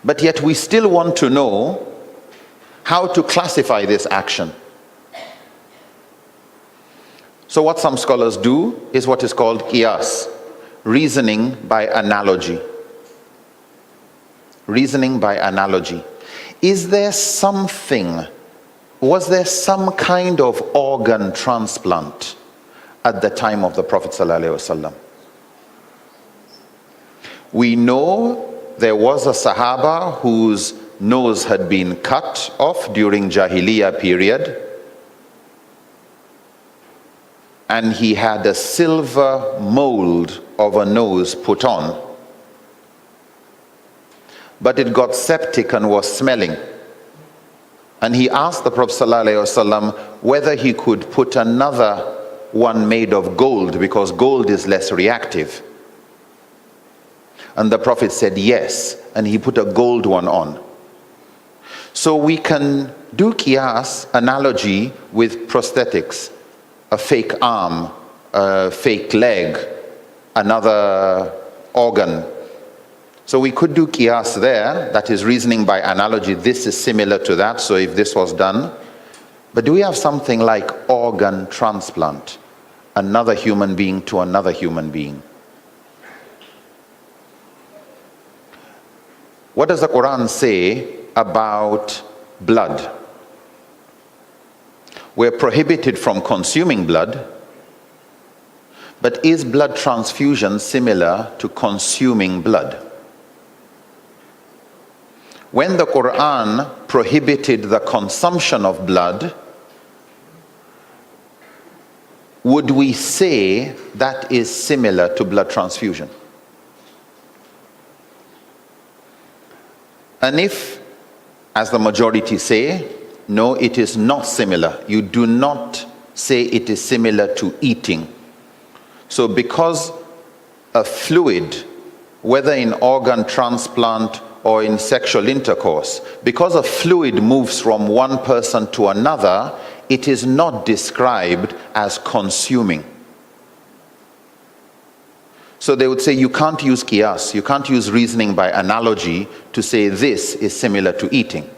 but yet we still want to know how to classify this action. So what some scholars do is what is called qiyas, reasoning by analogy. Reasoning by analogy. Is there something, was there some kind of organ transplant at the time of the Prophet ﷺ? We know there was a Sahaba whose nose had been cut off during Jahiliyyah period, and he had a silver mold of a nose put on, but it got septic and was smelling. And he asked the Prophet ﷺ whether he could put another one made of gold, because gold is less reactive. And the Prophet said yes, and he put a gold one on. So we can do qiyas, analogy, with prosthetics. A fake arm, a fake leg, another organ. So we could do qiyas there, that is reasoning by analogy. This is similar to that, so if this was done. But do we have something like organ transplant? Another human being to another human being. What does the Quran say about blood? We're prohibited from consuming blood, but is blood transfusion similar to consuming blood? When the Quran prohibited the consumption of blood, would we say that is similar to blood transfusion? And if, as the majority say, no, it is not similar. You do not say it is similar to eating. So because a fluid, whether in organ transplant or in sexual intercourse, because a fluid moves from one person to another, it is not described as consuming. So they would say you can't use qiyas, you can't use reasoning by analogy to say this is similar to eating.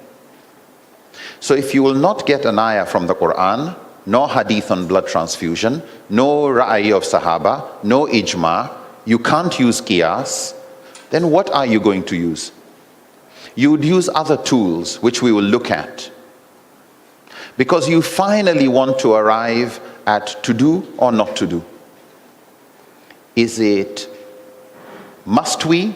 So if you will not get an ayah from the Quran, no hadith on blood transfusion, no ra'i of Sahaba, no ijma, you can't use qiyas, then what are you going to use? You would use other tools, which we will look at. Because you finally want to arrive at to do or not to do. Is it, must we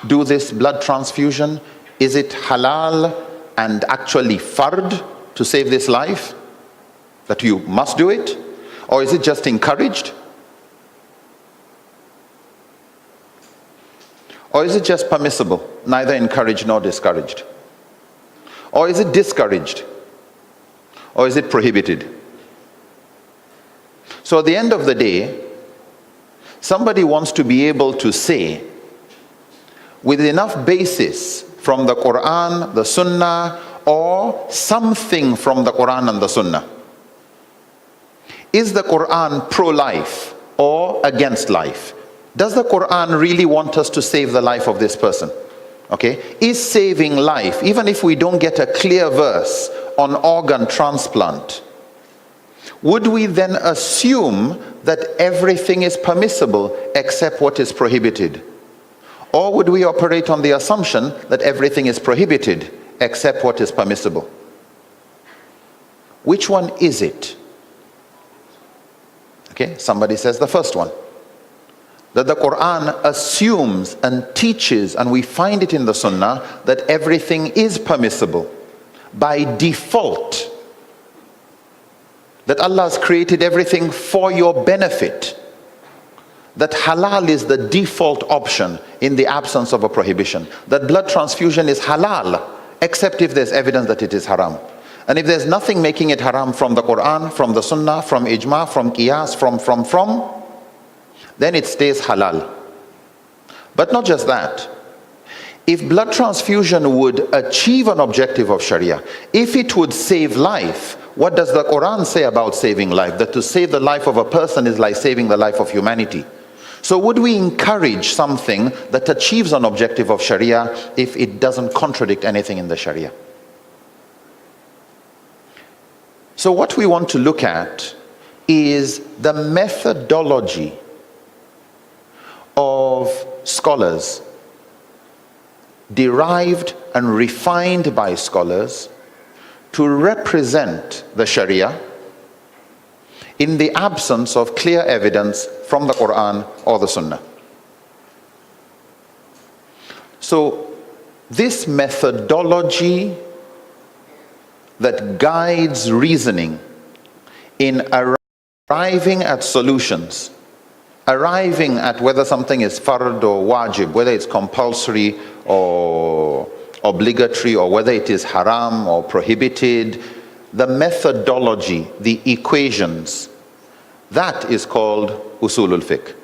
do this blood transfusion? Is it halal and actually fard to save this life? That you must do it? Or is it just encouraged? Or is it just permissible, neither encouraged nor discouraged? Or is it discouraged? Or is it prohibited? So at the end of the day, somebody wants to be able to say, with enough basis from the Quran, the Sunnah, or something from the Quran and the Sunnah. Is the Quran pro-life or against life? Does the Quran really want us to save the life of this person? Okay? Is saving life, even if we don't get a clear verse on organ transplant, would we then assume that everything is permissible except what is prohibited? Or would we operate on the assumption that everything is prohibited except what is permissible? Which one is it? Okay, somebody says the first one. That the Quran assumes and teaches, and we find it in the Sunnah, that everything is permissible by default. That Allah has created everything for your benefit. That halal is the default option in the absence of a prohibition. That blood transfusion is halal, except if there's evidence that it is haram. And if there's nothing making it haram from the Quran, from the Sunnah, from Ijma, from Qiyas, from, then it stays halal. But not just that. If blood transfusion would achieve an objective of Sharia, if it would save life, what does the Quran say about saving life? That to save the life of a person is like saving the life of humanity. So would we encourage something that achieves an objective of Sharia if it doesn't contradict anything in the Sharia? So what we want to look at is the methodology of scholars, derived and refined by scholars, to represent the Sharia in the absence of clear evidence from the Quran or the Sunnah. So this methodology that guides reasoning in arriving at solutions, arriving at whether something is fard or wajib, whether it's compulsory or obligatory, or whether it is haram or prohibited, the methodology, the equations, that is called usulul fiqh.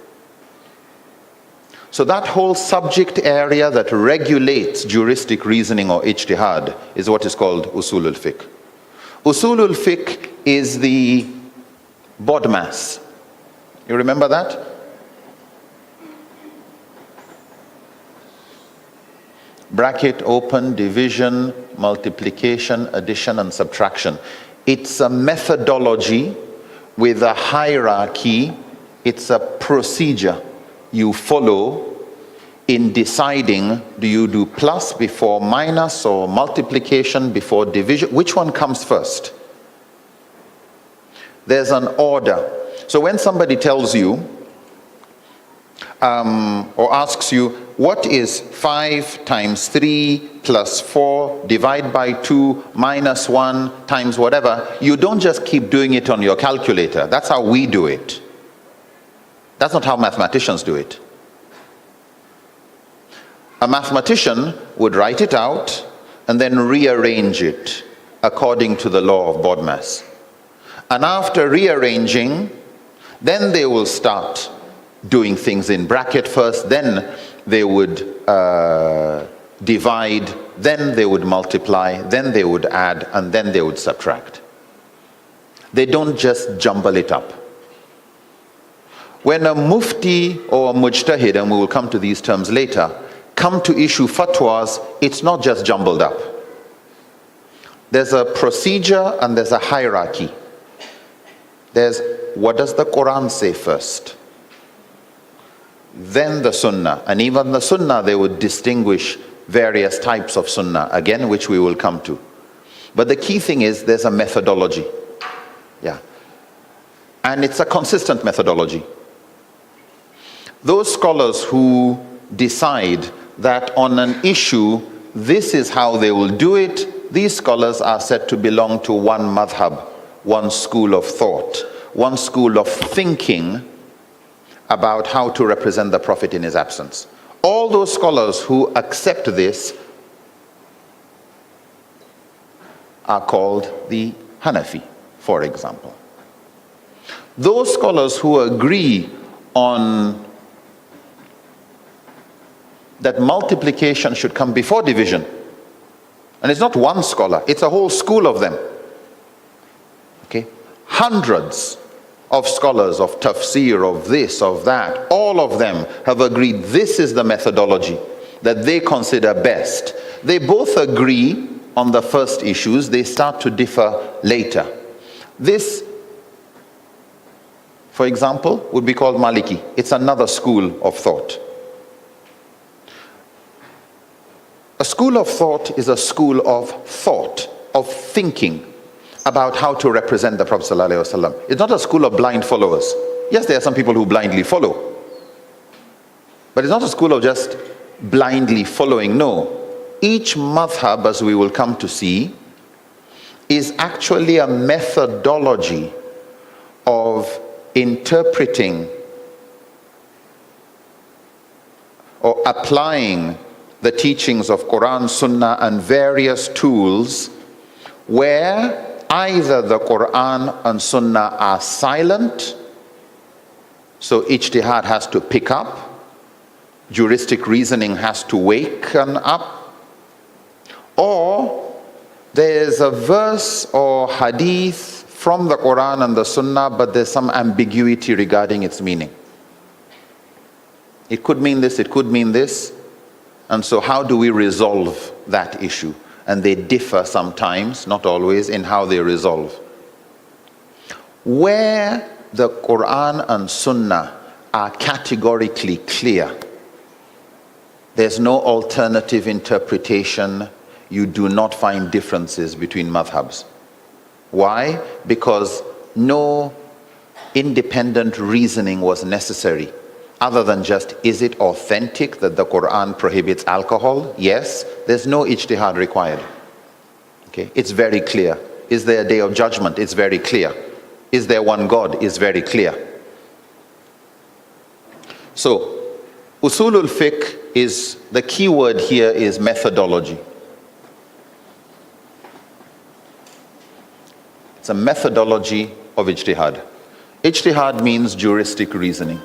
So that whole subject area that regulates juristic reasoning or ijtihad is what is called usulul fiqh. Usulul fiqh is the BODMAS. You remember that? Bracket, open, division, multiplication, addition, and subtraction. It's a methodology with a hierarchy. It's a procedure you follow in deciding, do you do plus before minus or multiplication before division? Which one comes first? There's an order. So when somebody tells you or asks you, what is 5 times 3 plus 4 divided by 2 minus 1 times whatever, you don't just keep doing it on your calculator. That's how we do it. That's not how mathematicians do it. A mathematician would write it out and then rearrange it according to the law of BODMAS. And after rearranging, then they will start doing things in bracket first, then they would divide, then they would multiply, then they would add, and then they would subtract. They don't just jumble it up. When a mufti or a mujtahid, and we will come to these terms later, come to issue fatwas, it's not just jumbled up. There's a procedure and there's a hierarchy. There's, what does the Quran say first? then the sunnah. And even the sunnah, they would distinguish various types of sunnah, again, which we will come to. But the key thing is there's a methodology. Yeah. And it's a consistent methodology. Those scholars who decide that on an issue, this is how they will do it, these scholars are said to belong to one madhab, one school of thought, one school of thinking about how to represent the Prophet in his absence. All those scholars who accept this are called the Hanafi, for example. Those scholars who agree on that multiplication should come before division, and it's not one scholar, it's a whole school of them. Okay? Hundreds of scholars of tafsir, of this, of that, all of them have agreed this is the methodology that they consider best. They both agree on the first issues, they start to differ later. This, for example, would be called Maliki. It's another school of thought. A school of thought is a school of thought, of thinking about how to represent the Prophet ﷺ. It's not a school of blind followers. Yes, there are some people who blindly follow. But it's not a school of just blindly following, no. Each madhab, as we will come to see, is actually a methodology of interpreting or applying the teachings of Quran, Sunnah, and various tools where either the Quran and Sunnah are silent, so ijtihad has to pick up, juristic reasoning has to waken up, or there's a verse or hadith from the Quran and the Sunnah, but there's some ambiguity regarding its meaning. It could mean this, it could mean this. And so how do we resolve that issue? And they differ sometimes, not always, in how they resolve. Where the Quran and Sunnah are categorically clear, there's no alternative interpretation, you do not find differences between madhabs. Why? Because no independent reasoning was necessary. Other than just, is it authentic that the Quran prohibits alcohol? Yes. There's no ijtihad required. Okay, it's very clear. Is there a day of judgment? It's very clear. Is there one God? It's very clear. So, usulul fiqh is, the key word here is methodology. It's a methodology of ijtihad. Ijtihad means juristic reasoning.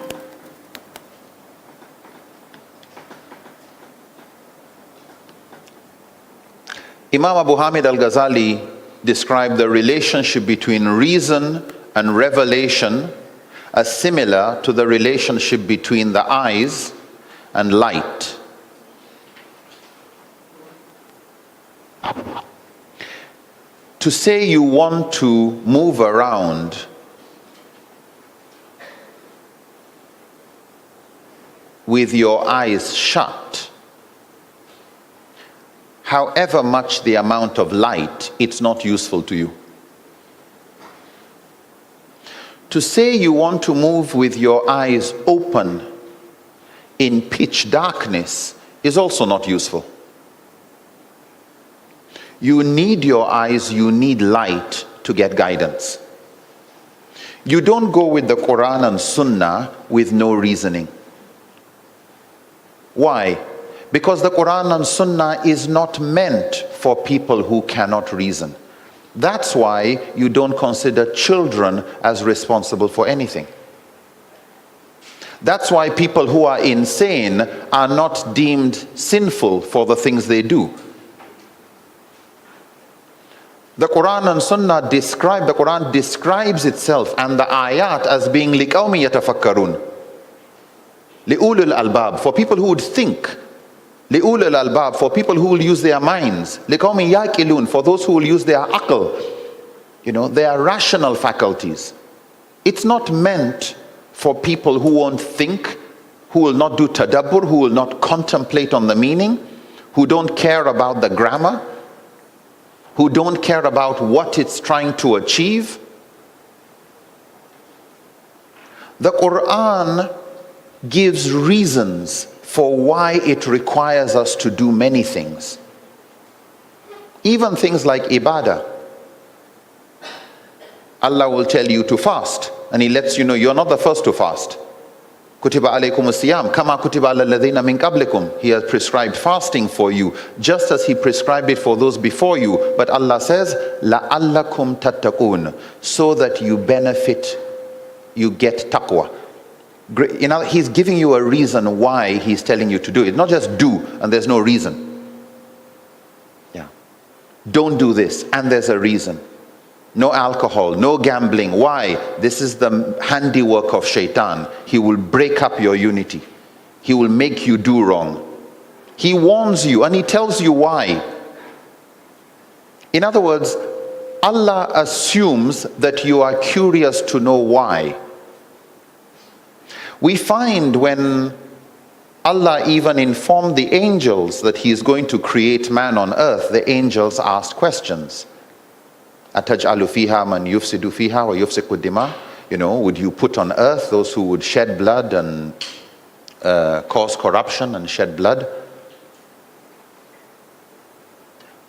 Imam Abu Hamid al-Ghazali described the relationship between reason and revelation as similar to the relationship between the eyes and light. To say you want to move around with your eyes shut, however much the amount of light, it's not useful to you. To say you want to move with your eyes open in pitch darkness is also not useful. You need your eyes, you need light to get guidance. You don't go with the Quran and Sunnah with no reasoning. Why? Because the Quran and Sunnah is not meant for people who cannot reason. That's why you don't consider children as responsible for anything. That's why people who are insane are not deemed sinful for the things they do. The Quran and Sunnah describe, the Quran describes itself and the ayat as being liqawmi yatafakkarun, li'ulul albab, for people who would think, li'ulul albab, for people who will use their minds, liqawmi yaqilun, for those who will use their aql, their rational faculties. It's not meant for people who won't think, who will not do tadabbur, who will not contemplate on the meaning, who don't care about the grammar, who don't care about what it's trying to achieve. The Quran gives reasons for why it requires us to do many things. Even things like ibadah. Allah will tell you to fast, and He lets you know you're not the first to fast. Kutiba alaykum as-siyam kama kutiba ala alladhina min qablikum. He has prescribed fasting for you, just as He prescribed it for those before you. But Allah says, la'allakum tattaqun, so that you benefit, you get taqwa. You know, He's giving you a reason why He's telling you to do it. Not just do, and there's no reason. Yeah. Don't do this, and there's a reason. No alcohol, no gambling. Why? This is the handiwork of shaitan. He will break up your unity. He will make you do wrong. He warns you and He tells you why. In other words, Allah assumes that you are curious to know why. We find when Allah even informed the angels that He is going to create man on earth, the angels asked questions. أَتَجْعَلُ فِيهَا مَنْ يُفْسِدُ فِيهَا وَيُفْسِقُ الدِّمَاءَ. You know, would you put on earth those who would shed blood and cause corruption and shed blood?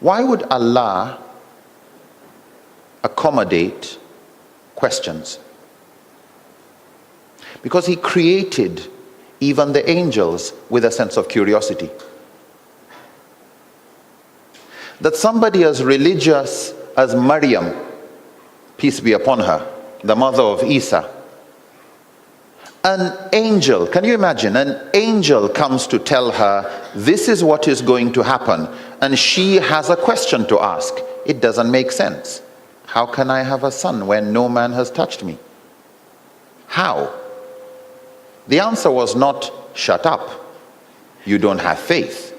Why would Allah accommodate questions? Because He created even the angels with a sense of curiosity. That somebody as religious as Maryam, peace be upon her, the mother of Isa, an angel, can you imagine, an angel comes to tell her this is what is going to happen, and she has a question to ask. It doesn't make sense. How can I have a son when no man has touched me? How? The answer was not, shut up, you don't have faith.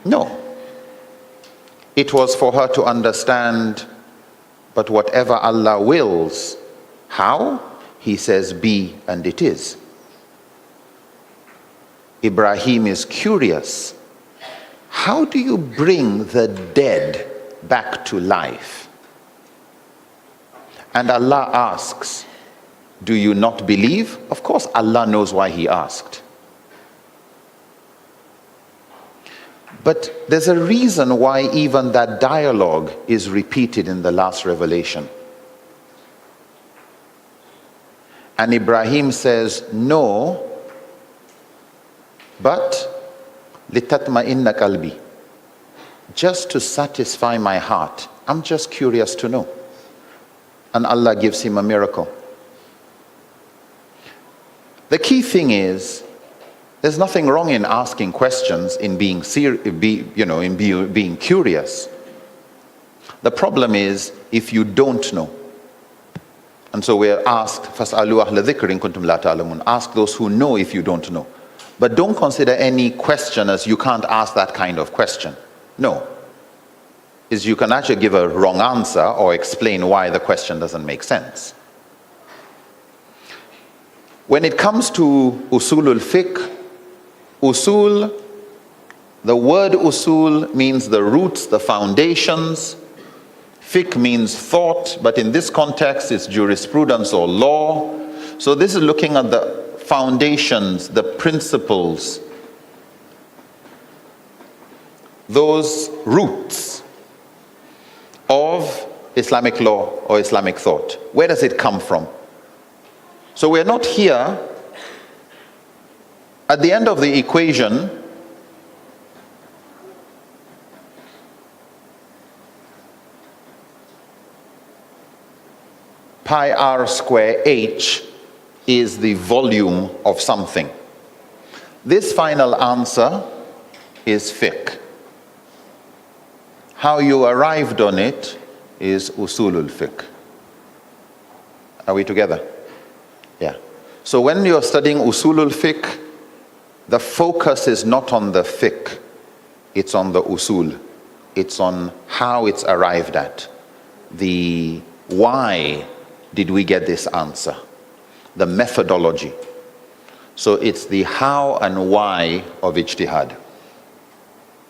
No. It was for her to understand, but whatever Allah wills. How? He says, be, and it is. Ibrahim is curious. How do you bring the dead back to life? And Allah asks, do you not believe? Of course, Allah knows why He asked. But there's a reason why even that dialogue is repeated in the last revelation. And Ibrahim says, no, but litatma'inna qalbi, just to satisfy my heart. I'm just curious to know. And Allah gives him a miracle. The key thing is, there's nothing wrong in asking questions, in being being curious. The problem is if you don't know. And so we're asked, فَاسْأَلُوا أَهْلَ ذِكْرٍ كُنْتُمْ لَا تَعْلَمُونَ. Ask those who know if you don't know. But don't consider any question as you can't ask that kind of question. No. Is you can actually give a wrong answer or explain why the question doesn't make sense. When it comes to usulul fiqh, usul, the word usul means the roots, the foundations. Fiqh means thought, but in this context it's jurisprudence or law. So this is looking at the foundations, the principles, those roots of Islamic law or Islamic thought. Where does it come from? So we're not here at the end of the equation pi r square h is the volume of something. This final answer is fiqh. How you arrived on it is usulul fiqh. Are we together? Yeah. So when you're studying usulul fiqh, the focus is not on the fiqh, it's on the usul. It's on how it's arrived at. The why did we get this answer? The methodology. So it's the how and why of ijtihad.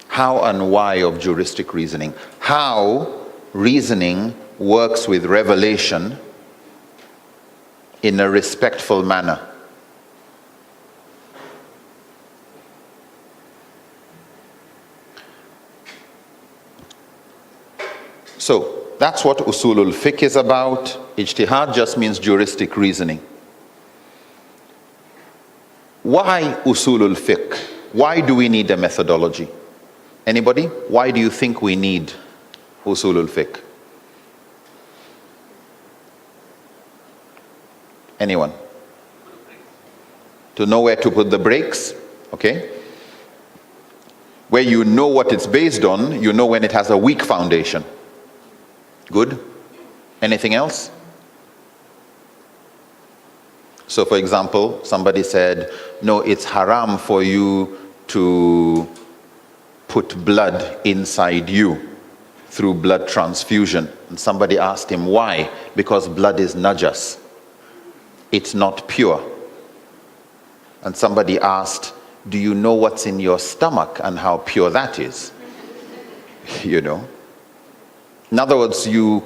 How and why of juristic reasoning. How reasoning works with revelation in a respectful manner. So that's what usulul fiqh is about. Ijtihad just means juristic reasoning. Why usulul fiqh? Why do we need a methodology? Anybody? Why do you think we need usulul fiqh? Anyone? To know where to put the brakes, okay? Where you know what it's based on, you know when it has a weak foundation. Good? Anything else? So for example, somebody said, no, it's haram for you to put blood inside you through blood transfusion. And somebody asked him why? Because blood is najas. It's not pure. And somebody asked, do you know what's in your stomach and how pure that is? You know? In other words, you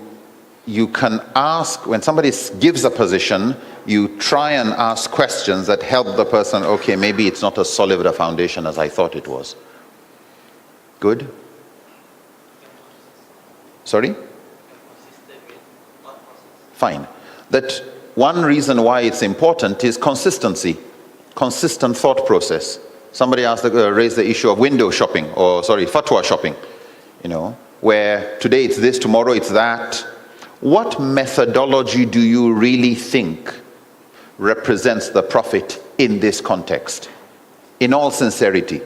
can ask, when somebody gives a position, you try and ask questions that help the person, okay, maybe it's not as solid a foundation as I thought it was. Good? Sorry? Fine. That one reason why it's important is consistency, consistent thought process. Somebody raised the issue of window shopping, or sorry, fatwa shopping, you know, where today it's this, tomorrow it's that. What methodology do you really think represents the Prophet in this context? In all sincerity.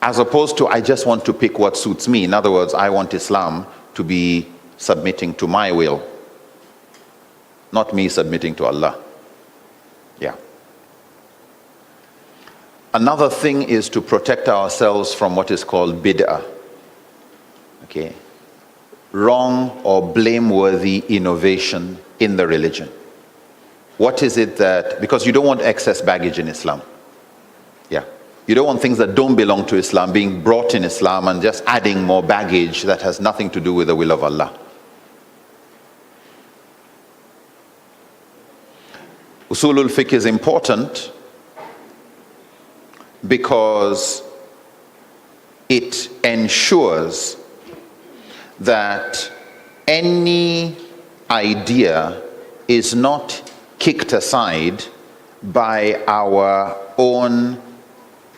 As opposed to, I just want to pick what suits me. In other words, I want Islam to be submitting to my will, not me submitting to Allah. Yeah. Another thing is to protect ourselves from what is called bid'ah. Okay. Wrong or blameworthy innovation in the religion. What is it that, because you don't want excess baggage in Islam. Yeah. You don't want things that don't belong to Islam being brought in Islam and just adding more baggage that has nothing to do with the will of Allah. Usulul fiqh is important because it ensures that any idea is not kicked aside by our own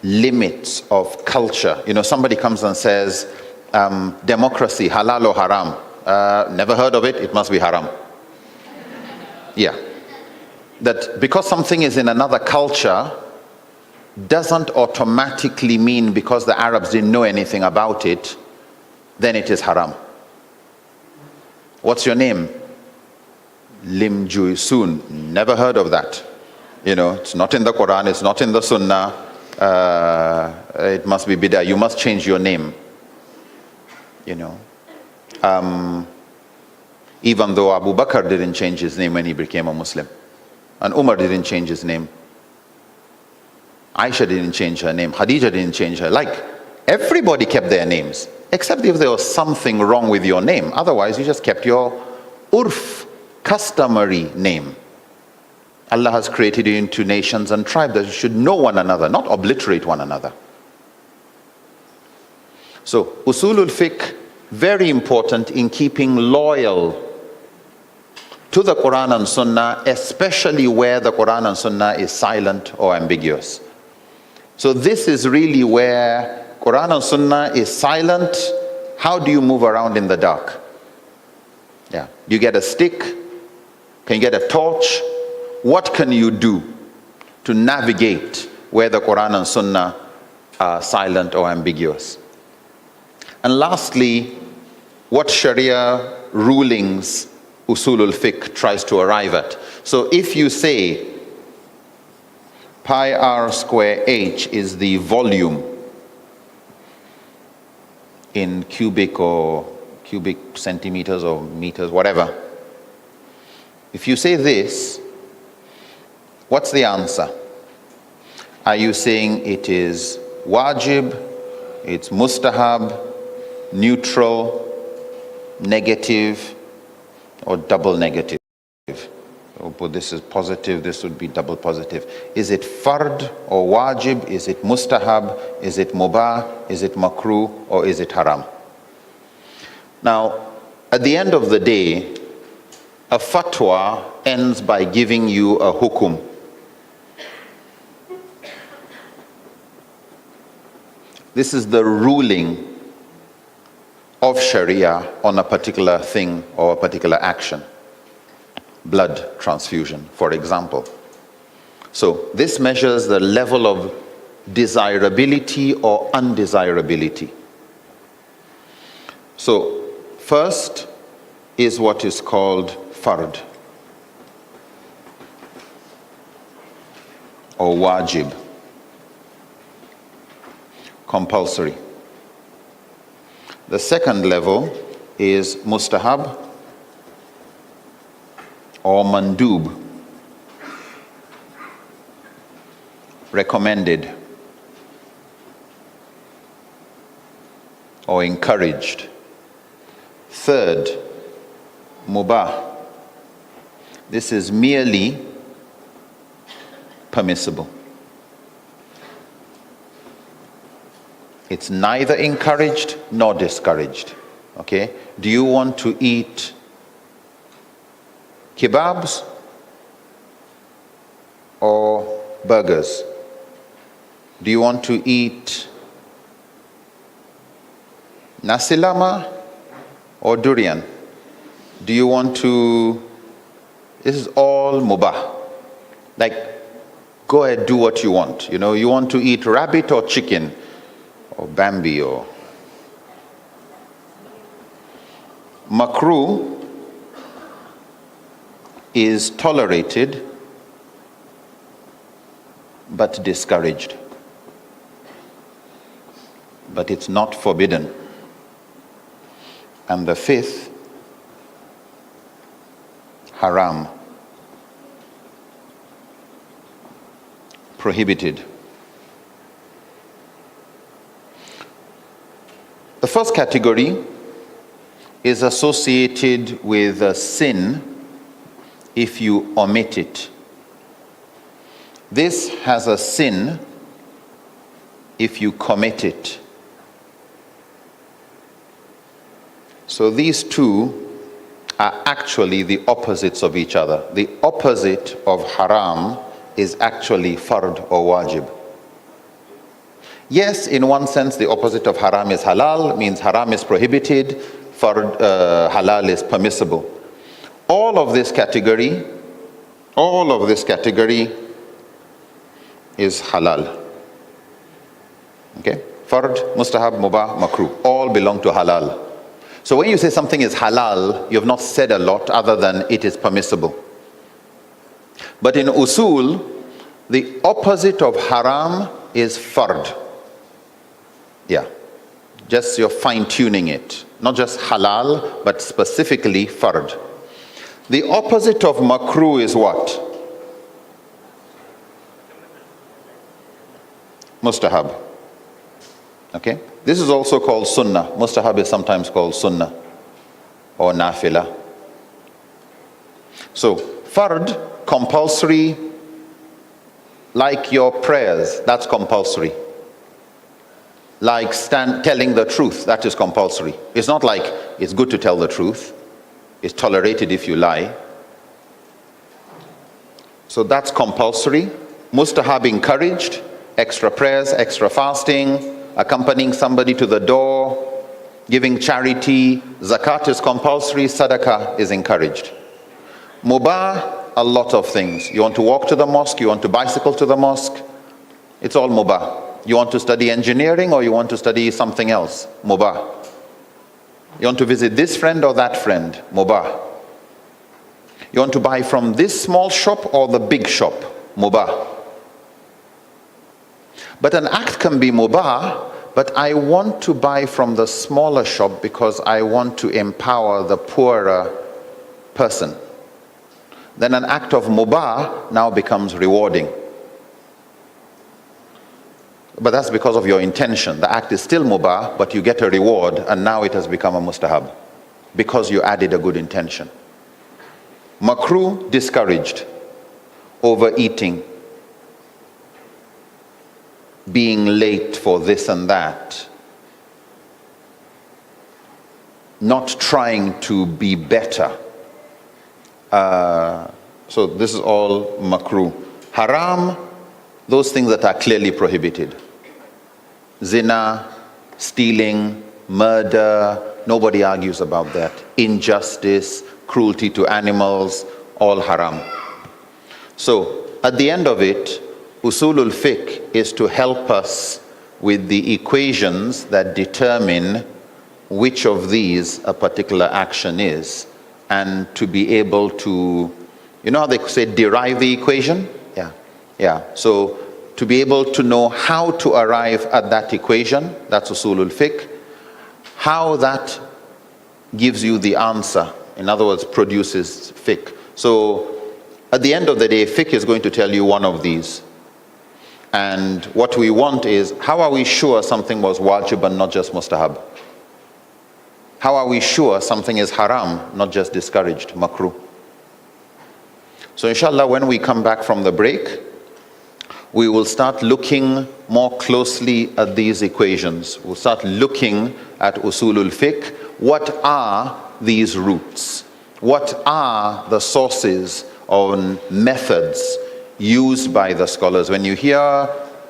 limits of culture. You know, somebody comes and says, democracy, halal or haram? Never heard of it, it must be haram. Yeah. That because something is in another culture doesn't automatically mean because the Arabs didn't know anything about it, then it is haram. What's your name? Lim Jui Soon. Never heard of that. You know, it's not in the Quran, it's not in the Sunnah. It must be bid'ah. You must change your name. You know. Even though Abu Bakr didn't change his name when he became a Muslim. And Umar didn't change his name. Aisha didn't change her name. Khadija didn't change her. Like, everybody kept their names. Except if there was something wrong with your name. Otherwise, you just kept your urf, customary name. Allah has created you into nations and tribes that you should know one another, not obliterate one another. So, usulul fiqh, very important in keeping loyal to the Quran and Sunnah, especially where the Quran and Sunnah is silent or ambiguous. So this is really where Quran and Sunnah is silent. How do you move around in the dark? Yeah. You get a stick? Can you get a torch? What can you do to navigate where the Quran and Sunnah are silent or ambiguous? And lastly, what Sharia rulings usulul fiqh tries to arrive at. So if you say pi r square h is the volume in cubic centimeters or meters, whatever. If you say this, what's the answer? Are you saying it is wajib, it's mustahab, neutral, negative, or double negative? But this is positive, this would be double positive. Is it fard or wajib? Is it mustahab? Is it mubah? Is it makruh? Or is it haram? Now, at the end of the day, a fatwa ends by giving you a hukum. This is the ruling of Sharia on a particular thing or a particular action. Blood transfusion, for example. So this measures the level of desirability or undesirability. So first is what is called fard or wajib, compulsory. The second level is mustahab or mandub, recommended or encouraged. Third, mubah. This is merely permissible. It's neither encouraged nor discouraged. Okay? Do you want to eat kebabs or burgers? Do you want to eat nasi lama or durian? Do you want to... This is all mubah. Like, go ahead, do what you want. You know, you want to eat rabbit or chicken or Bambi or... Makruh is tolerated but discouraged. But it's not forbidden. And the fifth, haram, prohibited. The first category is associated with a sin if you omit it. This has a sin if you commit it. So these two are actually the opposites of each other. The opposite of haram is actually fard or wajib. Yes, in one sense, the opposite of haram is halal, means haram is prohibited, halal is permissible. All of this category is halal. Okay? Fard, mustahab, mubah, makruh, all belong to halal. So when you say something is halal, you have not said a lot other than it is permissible. But in usul, the opposite of haram is fard. Yeah. Just you're fine-tuning it. Not just halal, but specifically fard. The opposite of makruh is what? Mustahab. Okay? This is also called sunnah. Mustahab is sometimes called sunnah or nafila. So, fard, compulsory, like your prayers, that's compulsory. Like telling the truth, that is compulsory. It's not like it's good to tell the truth. It's tolerated if you lie. So that's compulsory. Mustahab, encouraged. Extra prayers, extra fasting, accompanying somebody to the door, giving charity. Zakat is compulsory, sadaqah is encouraged. Mubah, a lot of things. You want to walk to the mosque, you want to bicycle to the mosque, it's all mubah. You want to study engineering or you want to study something else, mubah. You want to visit this friend or that friend, mubah. You want to buy from this small shop or the big shop, mubah. But an act can be mubah, but I want to buy from the smaller shop because I want to empower the poorer person. Then an act of mubah now becomes rewarding. but that's because of your intention. The act is still mubah, but you get a reward, and now it has become a mustahab because you added a good intention. Makruh, discouraged. Overeating, being late for this and that, not trying to be better. So this is all makruh. Haram, those things that are clearly prohibited. Zina, stealing, murder, nobody argues about that. Injustice, cruelty to animals, all haram. So at the end of it, usulul fiqh is to help us with the equations that determine which of these a particular action is, and to be able to, you know how they say derive the equation? Yeah. So to be able to know how to arrive at that equation, that's usulul fiqh. How that gives you the answer, in other words, produces fiqh. So at the end of the day, fiqh is going to tell you one of these. And what we want is, how are we sure something was wajib and not just mustahab? How are we sure something is haram, not just discouraged, makruh? So inshallah, when we come back from the break, we will start looking more closely at these equations. We'll start looking at usulul fiqh. What are these roots? What are the sources or methods used by the scholars? When you hear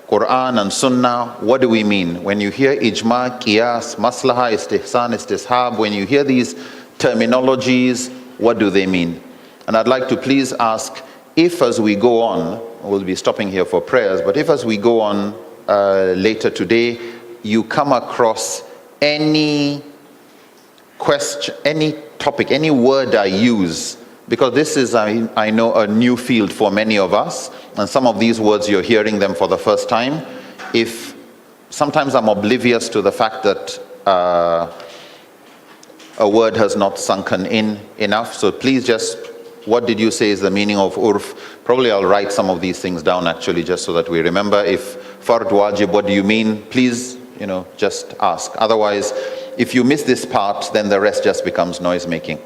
Quran and Sunnah, what do we mean? When you hear ijma, qiyas, maslaha, istihsan, istishab, when you hear these terminologies, what do they mean? And I'd like to please ask, if as we go on, we'll be stopping here for prayers, but if as we go on later today, you come across any question, any topic, any word I use, because this is, I know, a new field for many of us, and some of these words you're hearing them for the first time. If sometimes I'm oblivious to the fact that a word has not sunken in enough, so please just, what did you say is the meaning of urf? Probably I'll write some of these things down actually, just so that we remember. If fard wajib, what do you mean? Please, just ask. Otherwise, if you miss this part, then the rest just becomes noise making.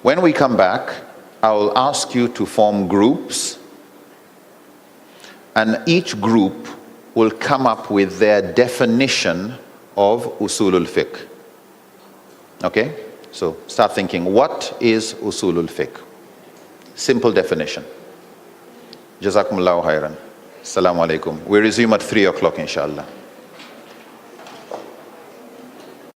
When we come back, I will ask you to form groups, and each group will come up with their definition of usulul fiqh. Okay? So start thinking, what is usulul fiqh? Simple definition. Jazakumullahu khairan. Assalamu alaikum. We resume at 3 o'clock, inshallah.